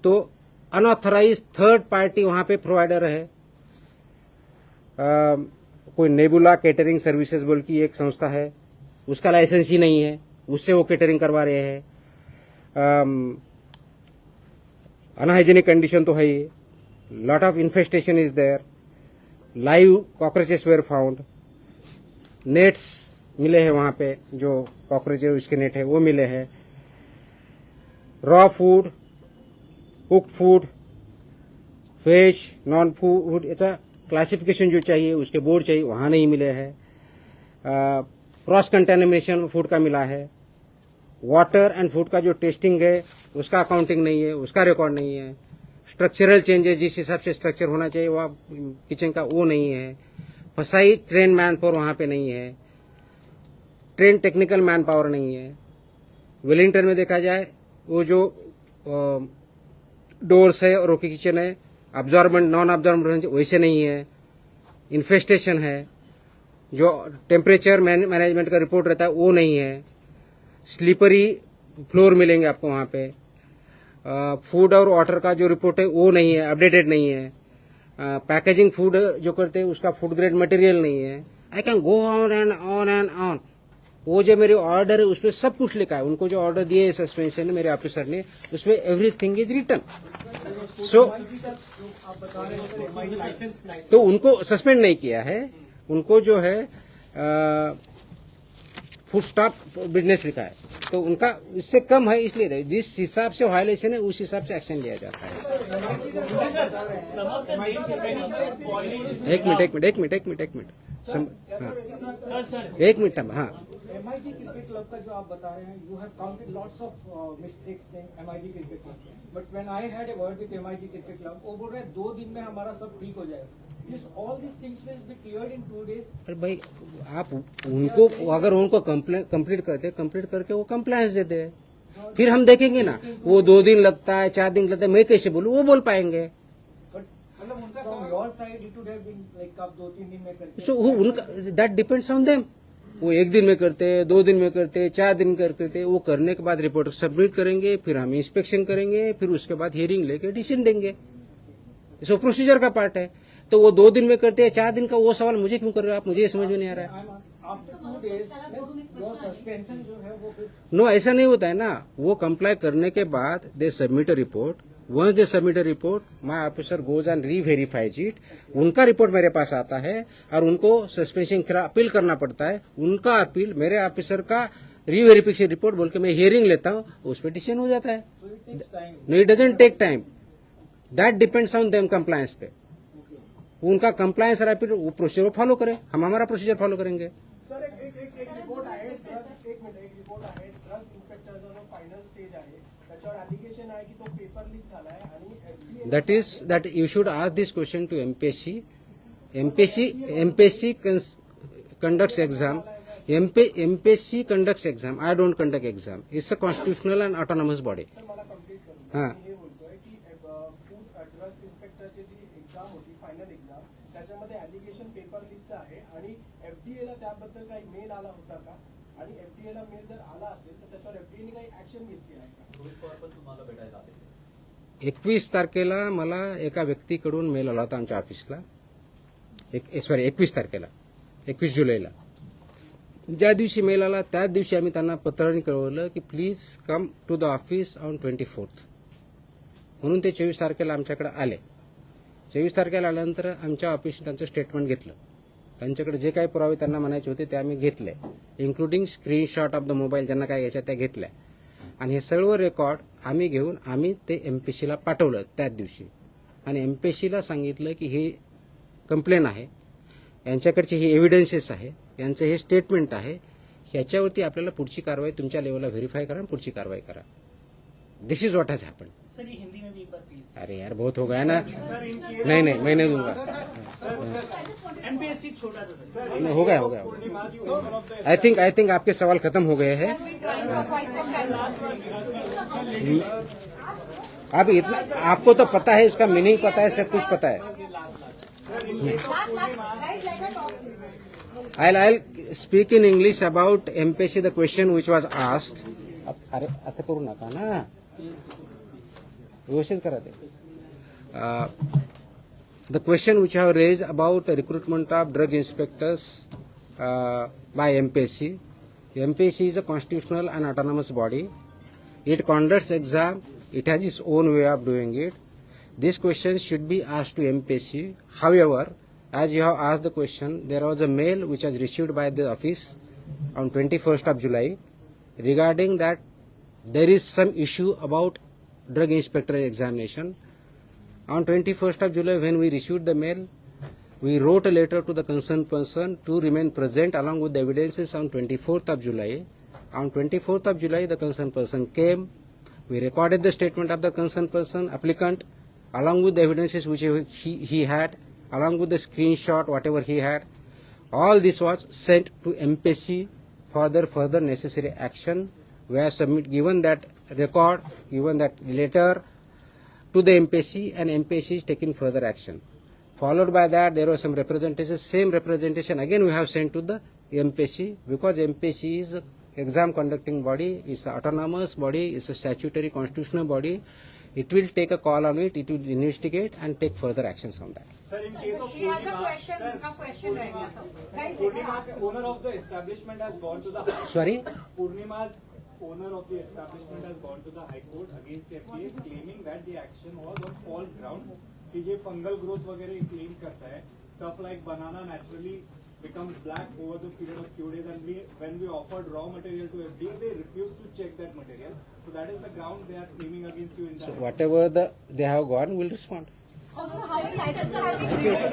तो अनऑथराइज थर्ड पार्टी वहां पे प्रोवाइडर है, कोई नेबुला केटरिंग सर्विसेज बोल की एक संस्था है, उसका लाइसेंस ही नहीं है, उससे वो केटरिंग करवा रहे हैं। अनहाइजेनिक कंडीशन तो है ही, lot of infestation is there, live cockroaches were found, nets मिले हैं वहां पे, जो कॉकरोच उसके नेट है वो मिले हैं, raw food, cooked food, fish, non food, ऐसा क्लासिफिकेशन जो चाहिए उसके बोर्ड चाहिए वहां नहीं मिले हैं, क्रॉस कंटेमिनेशन फूड का मिला है, वाटर एंड फूड का जो टेस्टिंग है उसका अकाउंटिंग नहीं है, उसका रिकॉर्ड नहीं है, स्ट्रक्चरल चेंजेस जिस हिसाब से स्ट्रक्चर होना चाहिए वह किचन का वो नहीं है, फसाई ट्रेन मैन पावर वहां पे नहीं है, ट्रेन टेक्निकल मैन पावर नहीं है। वेलिंगटन में देखा जाए वो जो डोर्स है और वो किचन है, अब्जॉर्बेंट नॉन अब्जॉर्बेंट वैसे नहीं है, इन्फेस्टेशन है, जो टेम्परेचर मैनेजमेंट का रिपोर्ट रहता है वो नहीं है, स्लीपरी फ्लोर मिलेंगे आपको वहां पे, फूड और वाटर का जो रिपोर्ट है वो नहीं है, अपडेटेड नहीं है, पैकेजिंग फूड जो करते हैं उसका फूड ग्रेड मटेरियल नहीं है। I can go on end on end on. वो जो मेरे ऑर्डर है उसमें सब कुछ लिखा है, उनको जो ऑर्डर दिए सस्पेंशन मेरे ऑफिसर ने उसमें एवरीथिंग इज रिटन। सो तो उनको सस्पेंड नहीं किया है, उनको जो है फूड स्टॉप बिजनेस लिखा है, तो उनका इससे कम है, इसलिए जिस हिसाब से वायलेशन है उस हिसाब से एक्शन लिया जाता है। एक मिनट हाँ। MIG क्रिकेट क्लब का जो आप बता रहे हैं, you have counted lots of mistakes in MIG cricket club, but when I had a word विद MIG क्रिकेट क्लब, वो बोल रहे हैं 2 दिन में हमारा सब ठीक हो जाएगा। This all these things will be cleared in 2 days. अरे भाई आप उनको अगर उनको कंप्लीट करके वो कंप्लायंस देते हैं, फिर हम देखेंगे ना, वो 2 दिन लगता है 4 दिन लगता है, मैं कैसे बोलूँ, वो बोल पाएंगे। From your side, it would have been like आप 2-3 दिन में करते। सो उनका दैट डिपेंड्स ऑन देम, वो 1 दिन में करते हैं, 2 दिन में करते हैं, 4 दिन करते हैं, वो करने के बाद रिपोर्ट सबमिट करेंगे, फिर हम इंस्पेक्शन करेंगे, फिर उसके बाद हियरिंग लेके डिसीजन देंगे। सो प्रोसीजर का पार्ट है। तो वो 2 दिन में करते हैं, 4 दिन का, वो सवाल मुझे क्यों कर रहे हो आप, मुझे ये समझ में नहीं आ रहा है। After 2 days, your suspension जो है वो नो ऐसा नहीं होता है ना, वो कंप्लाई करने के बाद they submit a report, once they submit a report my officer goes and reverifies it, उनका रिपोर्ट मेरे पास आता है और उनको सस्पेंशन का अपील करना पड़ता है, उनका अपील मेरे ऑफिसर का रीवेरिफिकेशन रिपोर्ट बोल के मैं हियरिंग लेता हूँ, उस पर डिसीजन हो जाता है। No it doesn't take time, that depends on them compliance पे। उनका कंप्लायंस रैपिड वो प्रोसीजर फॉलो करें, हम हमारा प्रोसीजर फॉलो करेंगे. सर एक रिपोर्ट आहे एक रिपोर्ट आहे ड्रग इन्स्पेक्टरचा जो फायनल स्टेज आहे त्याच्यावर ऍप्लिकेशन आहे की तो पेपर लीक झालाय आणि that you should ask this question to MPSC. MPSC conducts exam. MPSC conducts exam. I don't conduct exam. It's a constitutional and autonomous body. Sir मला complete करू हां. मी हे बोलतोय की फूड ड्रग्स इन्स्पेक्टरची जी एक्झाम होती final exam त्याच्यामध्ये application paper लीकचं आहे आणि FDA ला त्याबद्दल काही मेल आला होता का आणि FDA ला मेल जर आला असेल तर त्याच्यावर FDA ने काही ऍक्शन घेतली आहे का? रोहित पवार पण तुम्हाला भेटायला आले. 21 तारखेला मला एका व्यक्तीकडून मेल आला होता आमच्या ऑफिसला. 21 तारखेला, 21 जुलैला. ज्या दिवशी मेल आला त्याच दिवशी आम्ही त्यांना पत्राने कळवलं की please come to the office on 24th. म्हणून ते 24 तारखेला आमच्याकडे आले. 24 तारखेला आल्यानंतर आमच्या ऑफिसने त्यांचं स्टेटमेंट घेतलं. त्यांच्याकडे जे काही पुरावे त्यांना म्हणायचे होते ते आम्ही घेतले, including screenshot of the mobile ज्यांना काय घ्यायच्या त्या घेतल्या. आणि हे सर्व रेकॉर्ड आम्ही घेऊन आम्ही ते MPSCला पाठवलं त्याच दिवशी. आणि MPSCला सांगितलं की हे कंप्लेन आहे, यांच्याकडचे हे एव्हिडन्सेस आहे, यांचं हे स्टेटमेंट आहे, ह्याच्यावरती आपल्याला पुढची कारवाई तुमच्या लेवलला व्हेरीफाय करा आणि पुढची कारवाई करा. This is what has happen. Sir ये हिंदी में भी एक बार प्लीज. अरे यार बहुत हो गया ना. नहीं मैं नहीं दूंगा. MPSC छोटा सा सर. नहीं, हो गया. आई थिंक आपके सवाल खत्म हो गए हैं. अब इतना आपको तो पता है, उसका मीनिंग पता है, सब कुछ पता है. I'll speak in English about MPSC the question which was asked. अरे असं करू नका ना, व्यवस्थित करा ते. The question which I have raised about the recruitment of drug inspectors by MPSC. MPSC is a constitutional and autonomous body. It conducts exam. It has its own way of doing it. This question should be asked to MPSC. However, as you have asked the question, there was a mail which was received by the office on 21st of July regarding that there is some issue about drug inspector examination. On 21st of July, when we received the mail, we wrote a letter to the concerned person to remain present along with the evidences on 24th of July. On 24th of July, the concerned person came. We recorded the statement of the concerned person, applicant, along with the evidences which he had, along with the screenshot, whatever he had. All this was sent to MPSC for their further necessary action. We have given that record, given that letter to the MPSC, and MPSC is taking further action. Followed by that, there was some representation. Same representation again we have sent to the MPSC, because MPSC is an exam conducting body, is an autonomous body, is a statutory constitutional body. It will take a call on it. It will investigate and take further actions on that. Sir, in case of She has a question. Purnima, Her question right now. Guys, let me Purnima's ask. owner of the establishment has gone to the Sorry? Purnima's owner of the establishment has gone to the High Court against FDA, claiming that the action was on false grounds. कि ये fungal growth वगैरह claim करता है. Stuff like banana naturally becomes black over the period of few days, and when we offered raw material to FDA, they refused to check that material. So that is the ground they are claiming against you in that. So whatever they have gone, we'll respond. Also, how many licenses have been given?